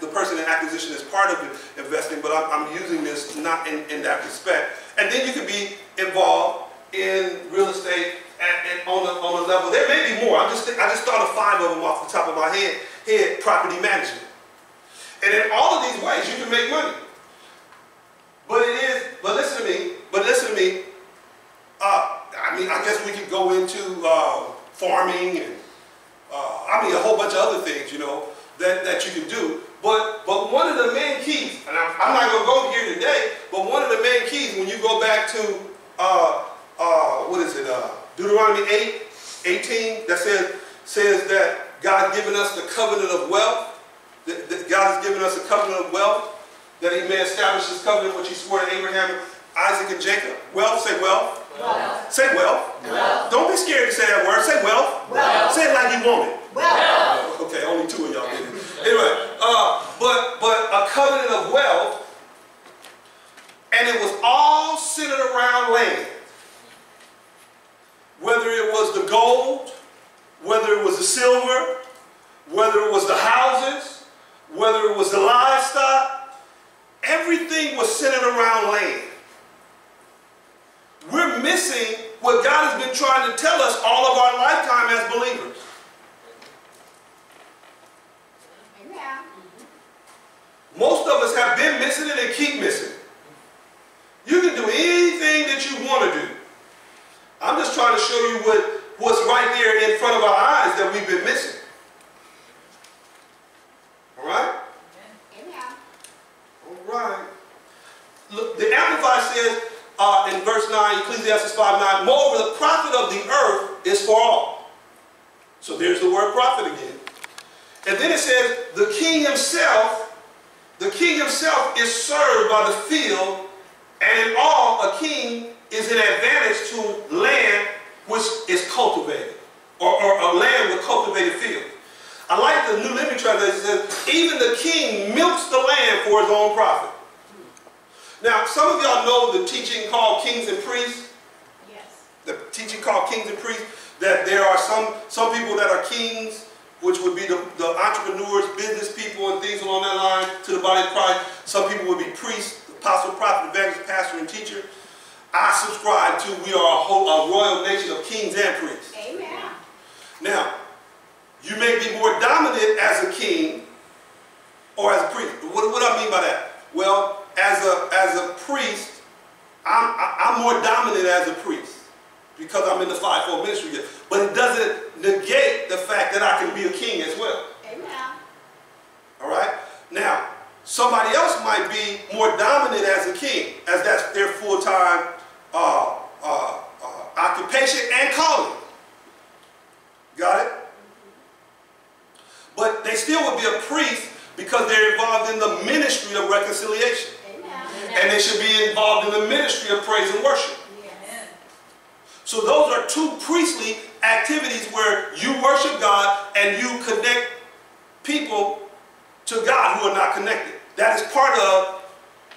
the person in acquisition is part of investing, but I'm using this not in that respect. And then you can be involved in real estate level. There may be more. I just thought of 5 of them off the top of my head. Property management. And in all of these ways, you can make money. But listen to me. I mean, I guess we could go into farming and a whole bunch of other things, you know, that you can do. But one of the main keys, and I'm not going to go here today, but one of the main keys when you go back to Deuteronomy 8:18, that says that God's given us the covenant of wealth. That God has given us a covenant of wealth, that he may establish his covenant which he swore to Abraham, Isaac, and Jacob. Wealth, say wealth. Wealth. Say wealth. Wealth. Don't be scared to say that word. Say wealth. Wealth. Say it like you want it. Wealth. Okay, only 2 of y'all did it. Anyway, but a covenant of wealth, and it was all centered around land. Whether it was the gold, whether it was the silver, whether it was the houses, whether it was the livestock, everything was centered around land. We're missing what God has been trying to tell us all of our lifetime as believers. Amen. Most of us have been missing it and keep missing it. You can do anything that you want to do. I'm just trying to show you what's right there in front of our eyes that we've been missing. All right? Amen. All right. Look, the Amplified says in verse 9, Ecclesiastes 5:9, moreover, the profit of the earth is for all. So there's the word profit again. And then it says, the king himself is served by the field, and in all a king is an advantage to land which is cultivated, or a land with cultivated fields. I like the New Living Translation. It says, even the king milks the land for his own profit. Now, some of y'all know the teaching called Kings and Priests. Yes. The teaching called Kings and Priests, that there are some people that are kings, which would be the entrepreneurs, business people, and things along that line to the body of Christ. Some people would be priests, apostle, prophet, evangelist, pastor, and teacher. I subscribe to, we are a royal nation of kings and priests. Amen. Now, you may be more dominant as a king or as a priest. What do I mean by that? Well, as a priest, I'm more dominant as a priest because I'm in the fivefold ministry. But it doesn't negate the fact that I can be a king as well. Amen. All right? Now, somebody else might be more dominant as a king, as that's their full-time occupation and calling. Got it? But they still would be a priest because they're involved in the ministry of reconciliation. Amen. And they should be involved in the ministry of praise and worship. Yes. So those are 2 priestly activities where you worship God and you connect people to God who are not connected. That is part of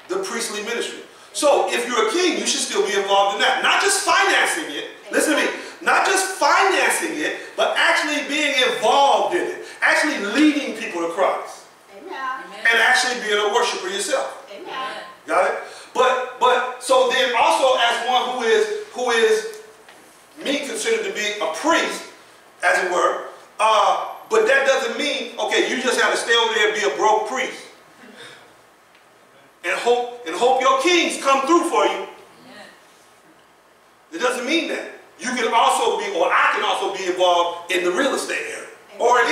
the priestly ministry. So if you're a king, you should still be involved in that. Not just financing it. Listen to me. Not just financing it, but actually being involved in it. Actually leading people to Christ. Amen. And actually being a worshiper yourself. Amen. Got it? But so then also as one who is me considered to be a priest, as it were, but that doesn't mean, okay, you just have to stay over there and be a broke priest. And hope your kings come through for you. It doesn't mean that. You can also be, or I can also be involved in the real estate area, or in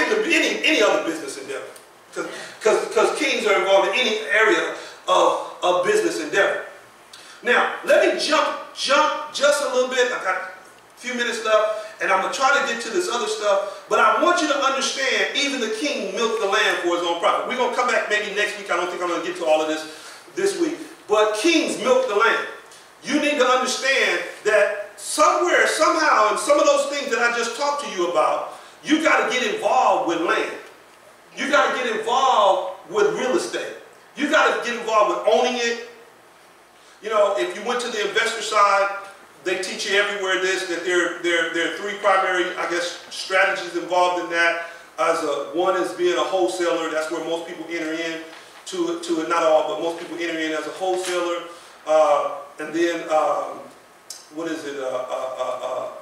any other business endeavor. Because kings are involved in any area of business endeavor. Now, let me jump just a little bit. I've got a few minutes left, and I'm going to try to get to this other stuff. But I want you to understand, even the king milked the land for his own profit. We're going to come back maybe next week. I don't think I'm going to get to all of this week. But kings milk the land. You need to understand that somewhere, somehow, in some of those things that I just talked to you about, you got to get involved with land. You got to get involved with real estate. You got to get involved with owning it. You know, if you went to the investor side, they teach you everywhere that there are 3 primary, I guess, strategies involved in that. One is being a wholesaler. That's where most people enter in to it. Not all, but most people enter in as a wholesaler. And then what is it,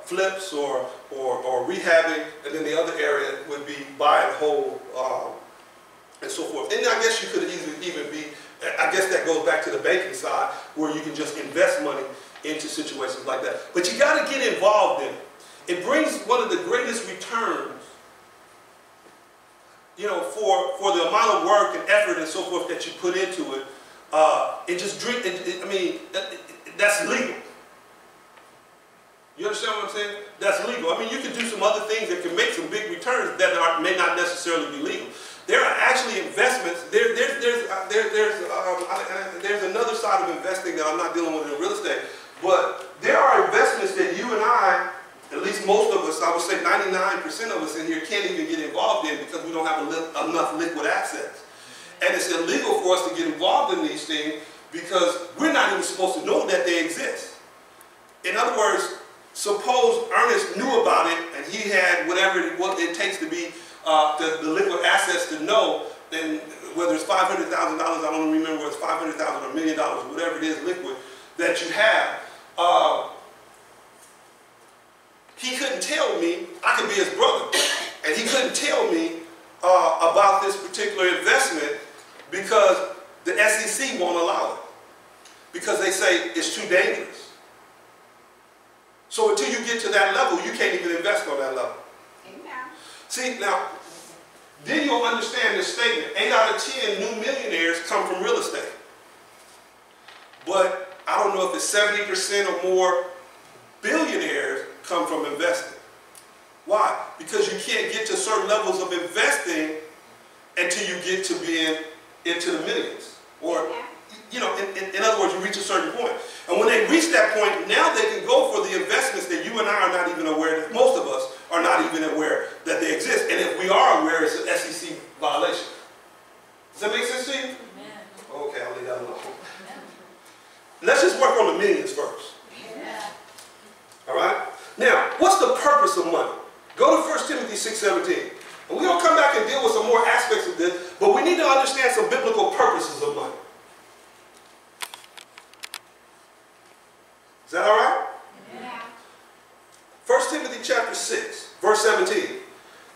flips or rehabbing, and then the other area would be buy and hold, and so forth. And I guess you could even be, I guess that goes back to the banking side, where you can just invest money into situations like that. But you got to get involved in it. It brings one of the greatest returns, you know, for the amount of work and effort and so forth that you put into it. And just drink, I mean, that's legal. You understand what I'm saying? That's legal. I mean, you can do some other things that can make some big returns that may not necessarily be legal. There are actually investments. There's another side of investing that I'm not dealing with in real estate, but there are investments that you and I, at least most of us, I would say 99% of us in here, can't even get involved in because we don't have enough liquid assets. And it's illegal for us to get involved in these things because we're not even supposed to know that they exist. In other words, suppose Ernest knew about it and he had whatever it takes to be the liquid assets to know, then whether it's $500,000, I don't remember whether it's $500,000 or $1 million, whatever it is liquid that you have. He couldn't tell me, I could be his brother, and he couldn't tell me about this particular investment because the SEC won't allow it. Because they say it's too dangerous. So until you get to that level, you can't even invest on that level. Amen. See, now, then you'll understand this statement. 8 out of 10 new millionaires come from real estate. But I don't know if it's 70% or more billionaires come from investing. Why? Because you can't get to certain levels of investing until you get to being into the millions. Or, you know, in other words, you reach a certain point. And when they reach that point, now they can go for the investments that you and I are not even aware, that most of us are not even aware that they exist. And if we are aware, it's an SEC violation. Does that make sense to you? Amen. Okay, I'll leave that alone. Let's just work on the millions first. Amen. All right? Now, what's the purpose of money? Go to 1 Timothy 6:17. And we're going to come back and deal with some more aspects of this, but we need to understand some biblical purposes of money. Is that all right? Amen. 1 Timothy chapter 6, verse 17.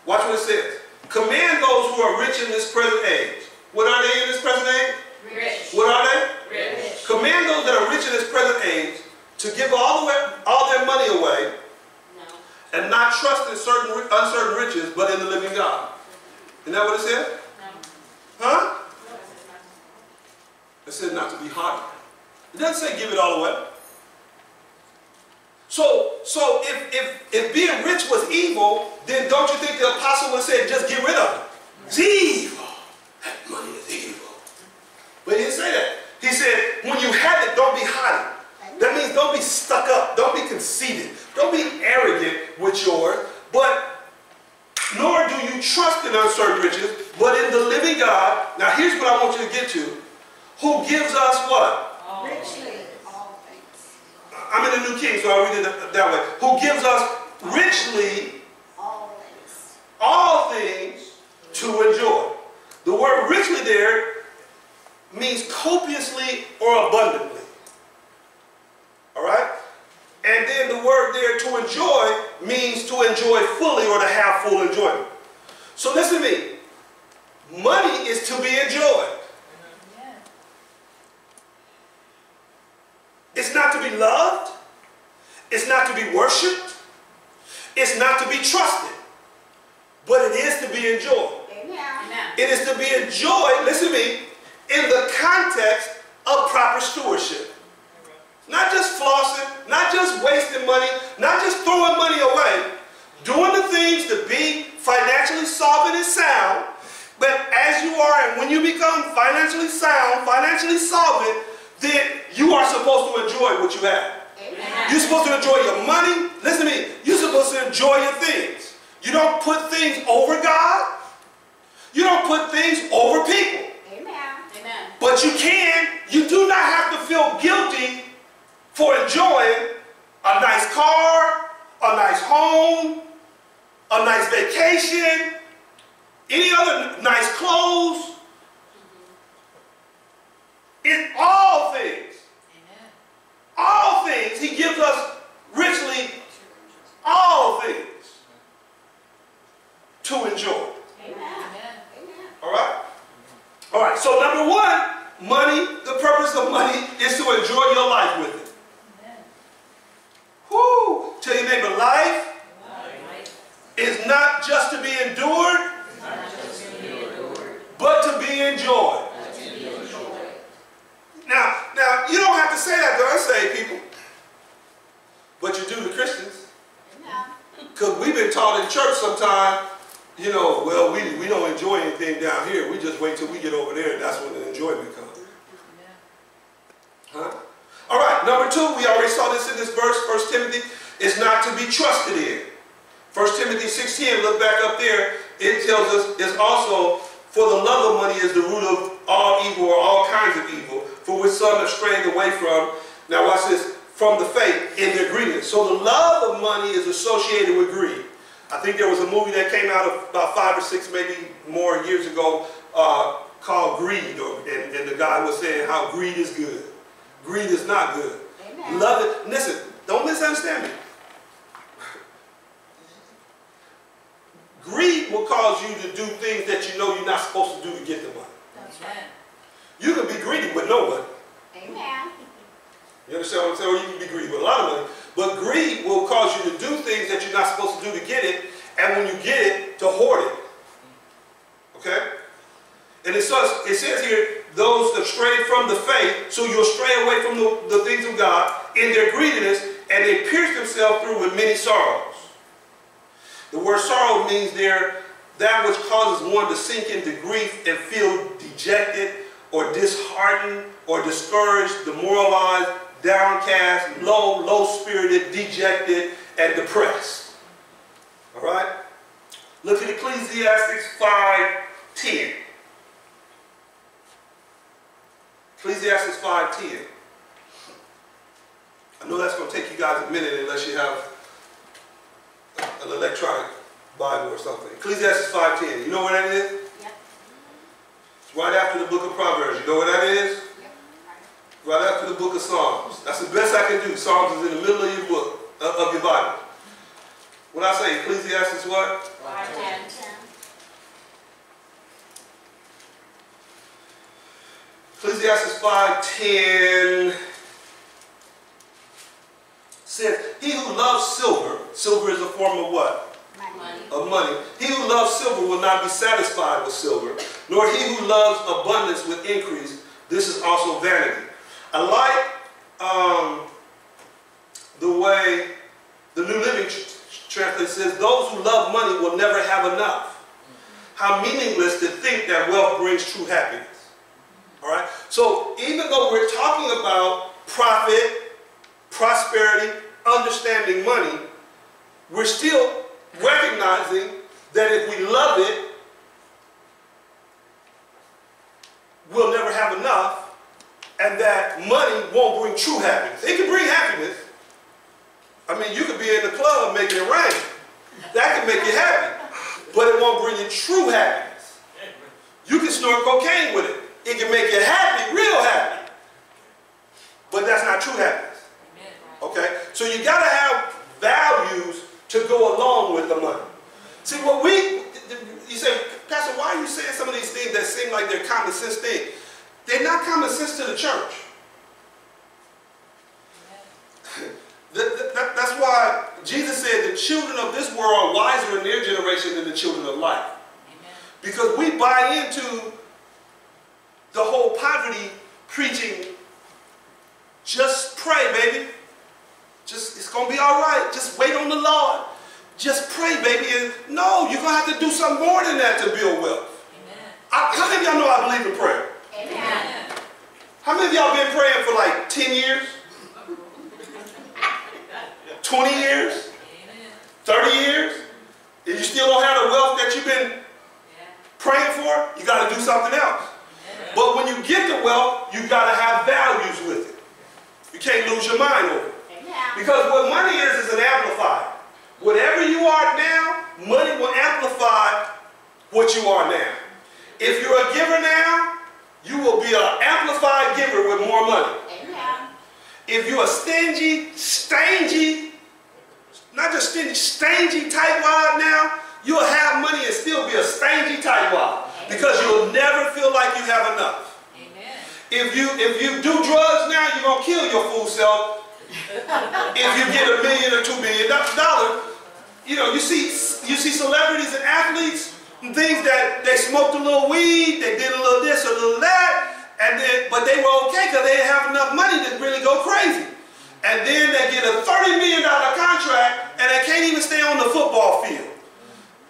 Watch what it says. Command those who are rich in this present age. What are they in this present age? Rich. What are they? Rich. Command those that are rich in this present age to give all their money away and not trust in uncertain riches, but in the living God. Isn't that what it said? No. Huh? It said not to be haughty. It doesn't say give it all away. So if being rich was evil, then don't you think the apostle would have said just get rid of it? It's evil. That money is evil. But he didn't say that. He said when you have it, don't be haughty. That means don't be stuck up. Don't be conceited. Don't be arrogant with yours. But nor do you trust in uncertain riches, but in the living God. Now here's what I want you to get to. Who gives us what? Richly. All things. I'm in the New King, so I'll read it that way. Who gives us richly all things to enjoy. The word richly there means copiously or abundantly. All right? And then the word there to enjoy means to enjoy fully or to have full enjoyment. So listen to me. Money is to be enjoyed. It's not to be loved. It's not to be worshipped. It's not to be trusted. But it is to be enjoyed. Amen. It is to be enjoyed, listen to me, in the context of proper stewardship. Not just flossing, not just wasting money, not just throwing money away. Doing the things to be financially solvent and sound. But as you are, and when you become financially sound, financially solvent, then you are supposed to enjoy what you have. Amen. You're supposed to enjoy your money. Listen to me. You're supposed to enjoy your things. You don't put things over God. You don't put things over people. Amen. Amen. But you do not have to feel guilty for enjoying a nice car, a nice home, a nice vacation, any other nice clothes. In all things, all things, he gives us purpose of money is to enjoy your life with it. Whoo! Tell your neighbor, life is not just to be endured, but to be enjoyed. Now, you don't have to say that to unsaved people, but you do to Christians. Because we've been taught in church sometimes, you know, well, we don't enjoy anything down here. We just wait till we get over there, and that's when the enjoyment comes. Huh? All right, number 2, we already saw this in this verse, 1 Timothy, is not to be trusted in. 1 Timothy 6:10, look back up there, it tells us it's also, for the love of money is the root of all evil or all kinds of evil, for which some have strayed away from, now watch this, from the faith in their greediness. So the love of money is associated with greed. I think there was a movie that came out about 5 or 6, maybe more years ago, called Greed, and the guy was saying how greed is good. Greed is not good. Amen. Love it. Listen, don't misunderstand me. Greed will cause you to do things that you know you're not supposed to do to get the money. That's right. You can be greedy with no money. Amen. You understand what I'm saying? Or you can be greedy with a lot of money. But greed will cause you to do things that you're not supposed to do to get it, and when you get it, to hoard it. Okay? And it says here, those that strayed from the faith, so you'll stray away from the things of God in their greediness, and they pierced themselves through with many sorrows. The word sorrow means there that which causes one to sink into grief and feel dejected or disheartened or discouraged, demoralized, downcast, low-spirited, dejected, and depressed. All right? Look at Ecclesiastes 5:10. Ecclesiastes 5:10. I know that's going to take you guys a minute unless you have an electronic Bible or something. Ecclesiastes 5:10. You know where that is? Yep. It's right after the book of Proverbs. You know where that is? Yep. Right after the book of Psalms. That's the best I can do. Psalms is in the middle of your book, of your Bible. What I say, Ecclesiastes what? 5:10. Ecclesiastes 5:10 says, he who loves silver, silver is a form of what? Money. Of money. He who loves silver will not be satisfied with silver, nor he who loves abundance with increase. This is also vanity. I like the way the New Living Translation says, those who love money will never have enough. How meaningless to think that wealth brings true happiness. All right? So even though we're talking about profit, prosperity, understanding money, we're still recognizing that if we love it, we'll never have enough, and that money won't bring true happiness. It can bring happiness. I mean, you could be in the club making it rain. That can make you happy, but it won't bring you true happiness. You can snort cocaine with it. It can make you happy, real happy, but that's not true happiness. Okay? So you got to have values to go along with the money. See, what you say, Pastor, why are you saying some of these things that seem like they're common sense things? They're not common sense to the church. That's why Jesus said the children of this world are wiser in their generation than the children of light. Because we buy into the whole poverty preaching, just pray, baby. It's going to be all right. Just wait on the Lord. Just pray, baby. And no, you're going to have to do something more than that to build wealth. How many of y'all know I believe in prayer? Amen. How many of y'all been praying for like 10 years? 20 years? 30 years? And you still don't have the wealth that you've been praying for? You got to do something else. But when you get the wealth, you got to have values with it. You can't lose your mind over it. Because what money is an amplifier. Whatever you are now, money will amplify what you are now. If you're a giver now, you will be an amplified giver with more money. Amen. If you're a stingy, not just stingy tightwad now, you'll have money and still be a stingy tightwad. Because you'll never feel like you have enough. Amen. If you do drugs now, you're gonna kill your fool self. If you get $1 million or $2 million, you see celebrities and athletes and things that they smoked a little weed, they did a little this, a little that, but they were okay because they didn't have enough money to really go crazy. And then they get a $30 million contract and they can't even stay on the football field.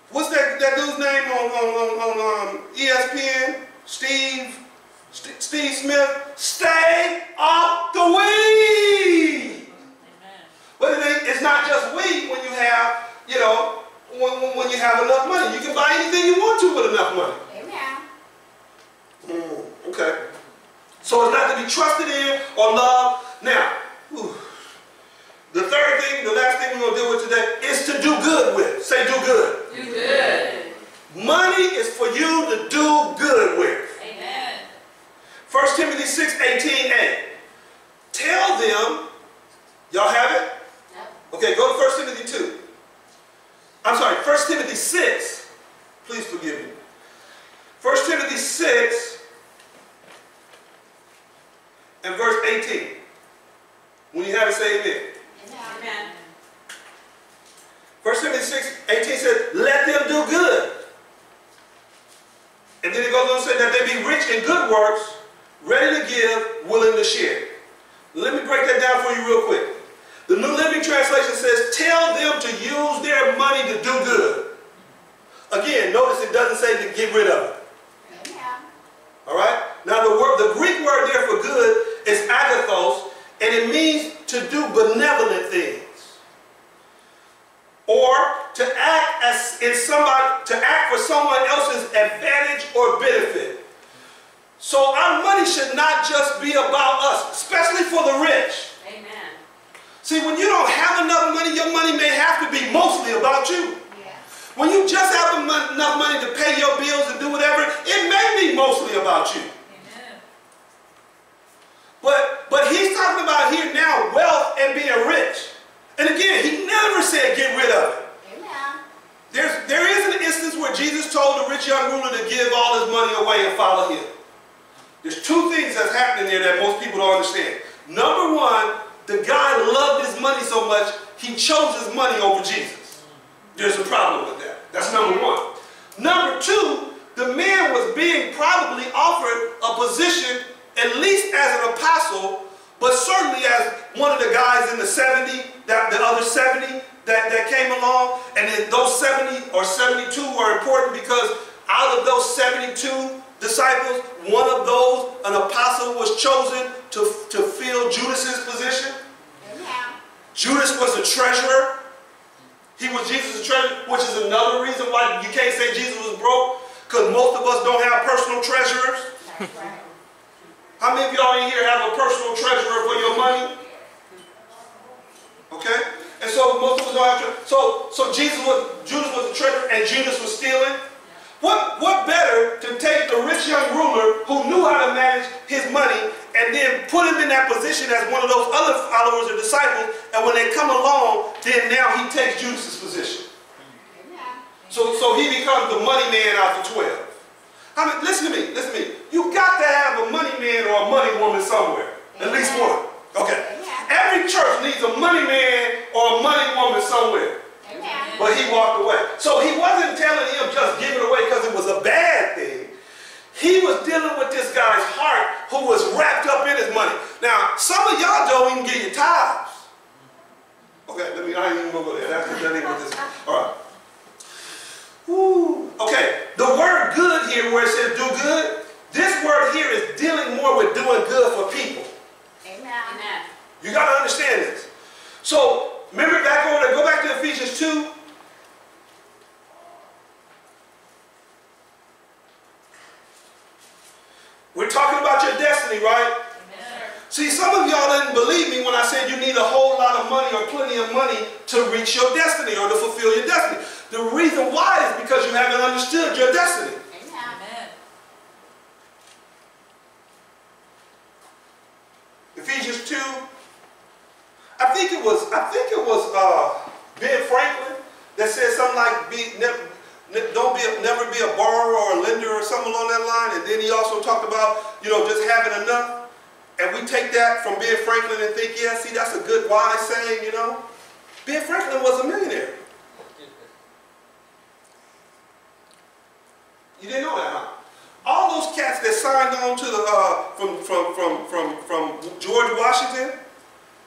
What's that dude's name on ESPN? Steve Smith. Stay off the weed. But it's not just weed when you have, when you have enough money. You can buy anything you want to with enough money. Amen. Okay. So it's not to be trusted in or loved. Now, the third thing, the last thing we're going to deal with today is to do good with. Say do good. Do good. Money is for you to do good with. Amen. 1 Timothy 6:18a. Tell them, y'all have it? Yep. Okay, go to 1 Timothy 2. I'm sorry, 1 Timothy 6. Please forgive me. 1 Timothy 6 and verse 18. When you have it, say amen. Amen. 1 Timothy 6:18 says, let them do good. And then it goes on to say that they be rich in good works, ready to give, willing to share. Let me break that down for you real quick. The New Living Translation says, tell them to use their money to do good. Again, notice it doesn't say to get rid of it. Amen. All right? Now the Greek word there for good is agathos, and it means to do benevolent things. Or to act for someone else's advantage or benefit. So our money should not just be about us, especially for the rich. Amen. See, when you don't have enough money, your money may have to be mostly about you. Yes. When you just have enough money to pay your bills and do whatever, it may be mostly about you. Amen. But he's talking about here now wealth and being rich. And again, he never said get rid of it. Amen. There is an instance where Jesus told the rich young ruler to give all his money away and follow him. There's two things that's happening there that most people don't understand. Number one, the guy loved his money so much, he chose his money over Jesus. There's a problem with that. That's number one. Number two, the man was being probably offered a position, at least as an apostle, but certainly as one of the guys in the 70, the other 70 that came along. And then those 70 or 72 were important because out of those 72 disciples, one of those, an apostle, was chosen to fill Judas's position. Amen. Judas was the treasurer. He was Jesus' treasurer, which is another reason why you can't say Jesus was broke, because most of us don't have personal treasurers. That's right. How many of y'all in here have a personal treasurer for your money? Okay? And so most of us don't have treasurers. So Judas was the treasurer and Judas was stealing. What better to take the rich young ruler who knew how to manage his money and then put him in that position as one of those other followers or disciples, and when they come along, then now he takes Judas's position. Amen. So he becomes the money man out of the 12. I mean, listen to me. You got to have a money man or a money woman somewhere. At least one. Okay. Every church needs a money man or a money woman somewhere. Amen. But he walked away. So he wasn't telling him just give it away because it was a bad thing. He was dealing with this guy's heart who was wrapped up in his money. Now, some of y'all don't even get your tithes. Okay, I ain't even gonna go there. That ain't what this is. All right. Ooh. Okay, the word good here where it says do good, this word here is dealing more with doing good for people. Amen. You got to understand this. So, remember back over there, go back to Ephesians 2. We're talking about your destiny, right? Amen. See, some of y'all didn't believe me when I said you need a whole lot of money or plenty of money to reach your destiny or to fulfill your destiny. The reason why is because you haven't understood your destiny. Amen. Ephesians 2. I think it was Ben Franklin that said something like never be a borrower or a lender or something along that line. And then he also talked about, just having enough. And we take that from Ben Franklin and think, yeah, see, that's a good wise saying, Ben Franklin was a millionaire. You didn't know that, huh? All those cats that signed on to the from George Washington,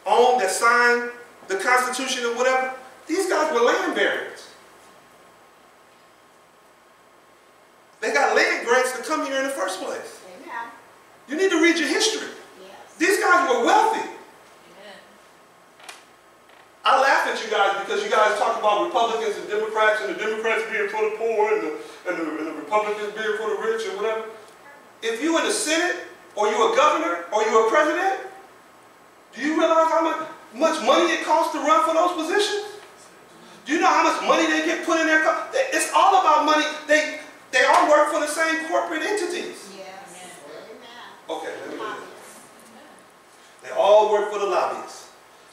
that signed the Constitution or whatever, these guys were land barons. They got land grants to come here in the first place. Amen. You need to read your history. Yes. These guys were wealthy. Amen. I laugh at you guys because you guys talk about Republicans and Democrats, and the Democrats being for the poor and the Republicans being for the rich and whatever. If you in the Senate, or you a governor, or you a president, do you realize how much money it costs to run for those positions? Do you know how much money they get put in their company? It's all about money. They all work for the same corporate entities. Yes. Amen. Okay, let me do that. They all work for the lobbyists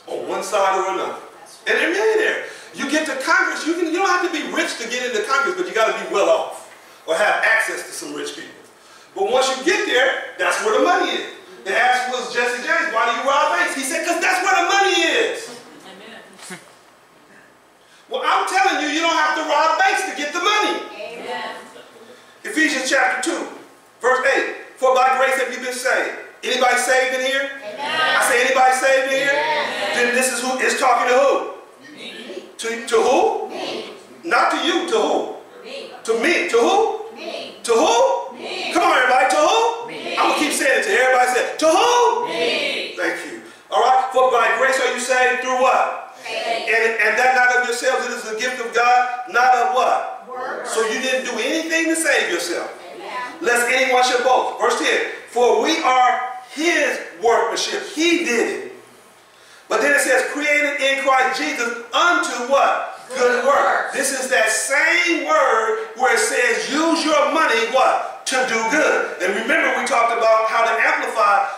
on one side or another. And they're millionaires. You get to Congress, you don't have to be rich to get into Congress, but you got to be well off or have access to some rich people. But once you get there, that's where the money is. They asked was Jesse James, why do you rob banks? He said, because that's where the money is. Amen. Well, I'm telling you, you don't have to rob banks to get the money. Amen. Ephesians chapter 2, verse 8. For by grace have you been saved. Anybody saved in here? Amen. I say anybody saved in here? Amen. Then this is who is talking to who? Me. To who? Me. Not to you, to who? Me. To me. To who? Me. To who? Me. Come on, everybody. To who? Me. I'm going to keep saying it to everybody. Say it. To who? Me. Thank you. All right. For by grace are you saved through what? Faith. And that not of yourselves. It is a gift of God. Not of what? Word. So you didn't do anything to save yourself. Amen. Lest anyone should boast. Verse 10. For we are his workmanship. He did it. But then it says, created in Christ Jesus unto what? Good works. This is that same word where it says, use your money, what? To do good. And remember, we talked about how the Amplified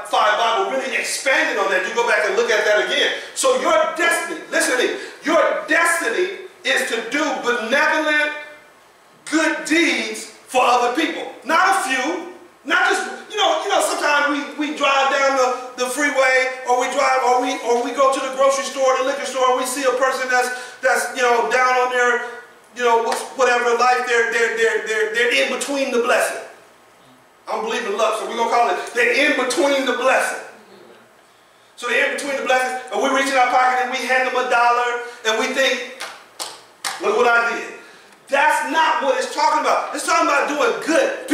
Bible really expanded on that. You go back and look at that again. So your destiny, listen to me, your destiny is to do benevolent, good deeds for other people. Not a few, not just, sometimes we drive down the freeway, or we go to the grocery store, the liquor store, and we see a person that's down on their, whatever life, they're in between the blessing. I don't believe in luck, so we're gonna call it, they're in between the blessing. So they're in between the blessings, and we reach in our pocket and we hand them $1, and we think, look what I did. That's not what it's talking about. It's talking about doing good.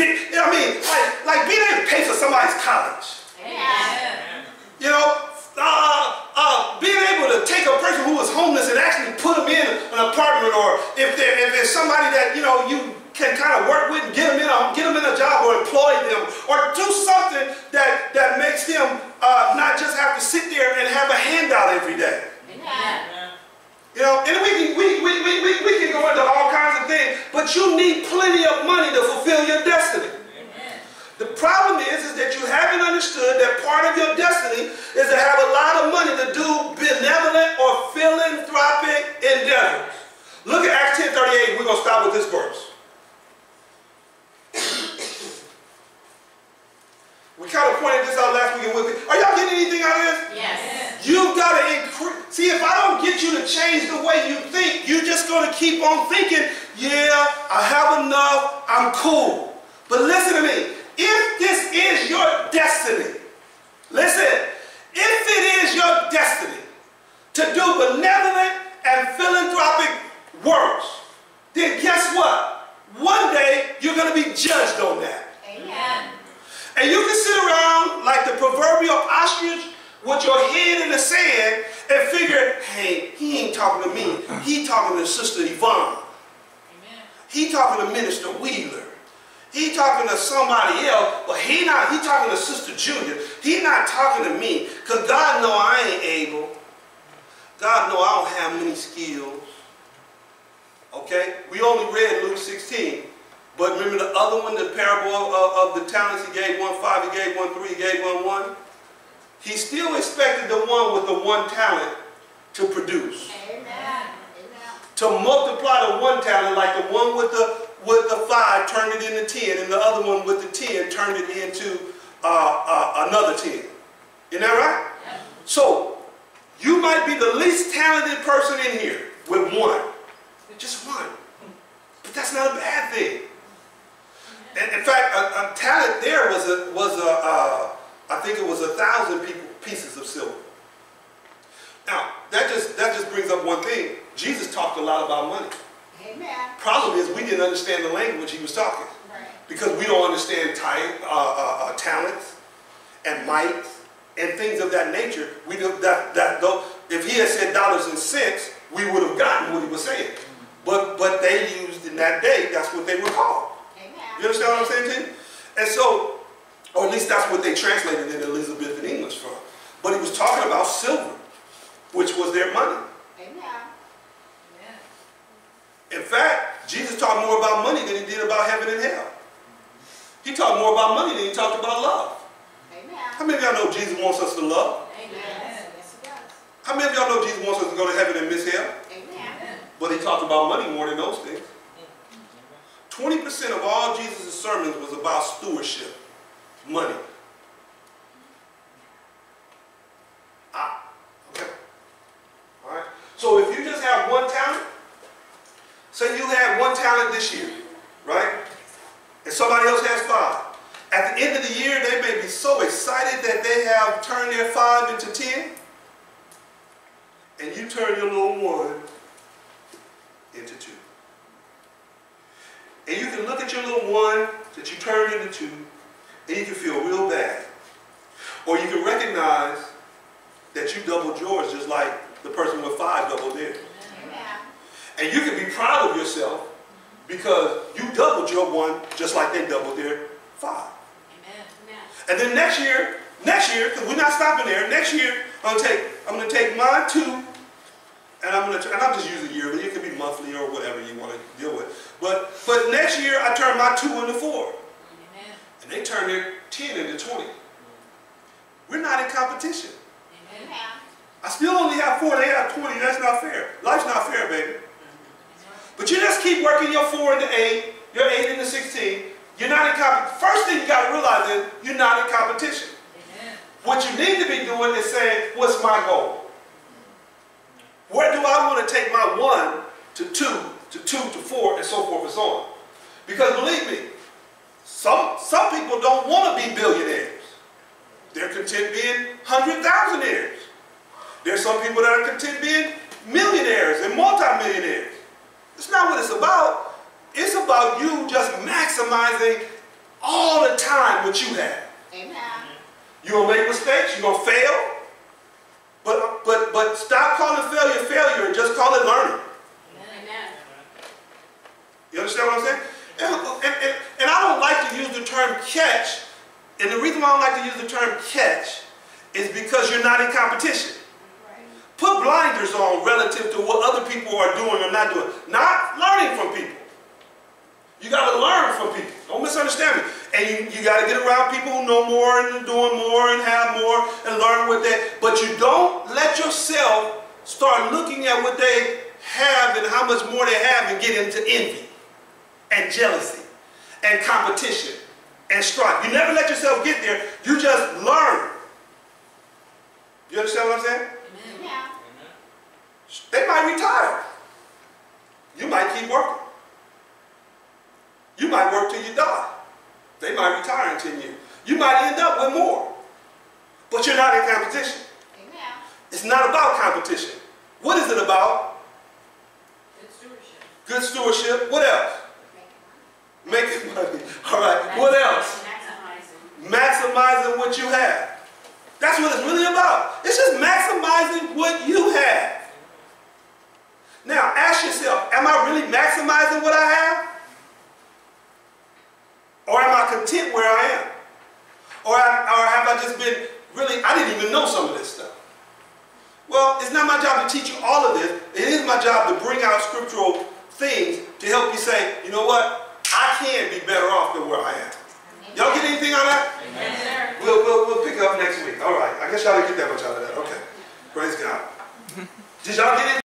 Like being able to pay for somebody's college. Amen. Being able to take a person who was homeless and actually put them in an apartment, or if there's somebody that you can kind of work with and get them in a job or employ them, or do something that makes them not just have to sit there and have a handout every day. Amen. And we can go into all kinds of things, but you need plenty of money to fulfill your destiny. Amen. The problem is that you haven't understood that part of your destiny is to have a lot of money to do benevolent or philanthropic endeavors. Look at Acts 10:38. We're going to start with this verse. We kind of pointed this out last week. Are y'all getting anything out of this? Yes. You've got to increase. See, if I don't get you to change the way you think, you're just going to keep on thinking, yeah, I have enough, I'm cool. But listen to me. If this is your destiny, listen, if it is your destiny to do benevolent and philanthropic works, then guess what? One day you're going to be judged on that. Amen. And you can sit around like the proverbial ostrich with your head in the sand and figure, hey, he ain't talking to me. He talking to Sister Yvonne. Amen. He talking to Minister Wheeler. He talking to somebody else, but he talking to Sister Julia. He not talking to me, because God know I ain't able. God know I don't have many skills. Okay? We only read Luke 16. But remember the other one, the parable of the talents, he gave 1 5, he gave 1 3, he gave 1 1. He still expected the one with the 1 talent to produce. Amen. to multiply the one talent, like the one with the 5 turned it into 10, and the other one with the 10 turned it into another 10. Isn't that right? Yep. So you might be the least talented person in here with 1. Just 1. But that's not a bad thing. And in fact, a talent there was I think it was 1,000 pieces of silver. Now, that just brings up one thing. Jesus talked a lot about money. Amen. Problem is, we didn't understand the language he was talking. Right. Because we don't understand talents and might and things of that nature. We do if he had said dollars and cents, we would have gotten what he was saying. But they used in that day, that's what they were called. Amen. You understand what I'm saying to you? And so, or at least that's what they translated in Elizabethan English from. But he was talking about silver, which was their money. Amen. In fact, Jesus talked more about money than he did about heaven and hell. He talked more about money than he talked about love. Amen. How many of y'all know Jesus wants us to love? Amen. Yes, he does. How many of y'all know Jesus wants us to go to heaven and miss hell? Amen. But he talked about money more than those things. 20% of all Jesus' sermons was about stewardship, money. Okay. All right. So if you just have 1 talent, say you had 1 talent this year, right? And somebody else has 5. At the end of the year, they may be so excited that they have turned their 5 into 10, and you turn your little 1 into 2. And you can look at your little 1 that you turned into 2, and you can feel real bad. Or you can recognize that you doubled yours just like the person with 5 doubled theirs. Amen. And you can be proud of yourself because you doubled your 1 just like they doubled their 5. Amen. And then next year, because we're not stopping there, next year I'm gonna take my 2, and I'm just using yearly. It could be monthly or whatever you want to deal with. But next year I turn my 2 into 4, Amen. and they turn their 10 into 20. We're not in competition. Amen. Amen. I still only have 4, they have 20. That's not fair. Life's not fair, baby. But you just keep working your 4 into 8, your 8 into 16. You're not in competition. First thing you got to realize is you're not in competition. Amen. What you need to be doing is saying, what's my goal? Where do I want to take my 1 to 2 to 2 to 4 and so forth and so on? Because believe me, some people don't want to be billionaires. They're content being 100,000-aires. There's some people that are content being millionaires and multimillionaires. It's not what it's about. It's about you just maximizing all the time what you have. Amen. You're going to make mistakes. You're going to fail. But stop calling failure failure and just call it learning. Amen. You understand what I'm saying? And I don't like to use the term catch. And the reason why I don't like to use the term catch is because you're not in competition. Right. Put blinders on relative to what other people are doing or not doing. Not learning from people. You got to learn from people. Don't misunderstand me. And you got to get around people who know more and are doing more and have more and learn what they. But you don't let yourself start looking at what they have and how much more they have and get into envy and jealousy and competition and strife. You never let yourself get there. You just learn. You understand what I'm saying? Amen. They might retire. You might keep working. You might work till you die. They might retire in 10 years. You might end up with more. But you're not in competition. Amen. It's not about competition. What is it about? Good stewardship. Good stewardship. What else? Making money. Making money. All right. What else? Maximizing. Maximizing what you have. That's what it's really about. It's just maximizing what you have. Now, ask yourself, am I really maximizing what I have? Or am I content where I am? Or have I just been really, I didn't even know some of this stuff. Well, it's not my job to teach you all of this. It is my job to bring out scriptural things to help you say, you know what? I can be better off than where I am. Y'all get anything out of that? Yes, sir. We'll pick it up next week. All right. I guess y'all didn't get that much out of that. Okay. Praise God. Did y'all get it?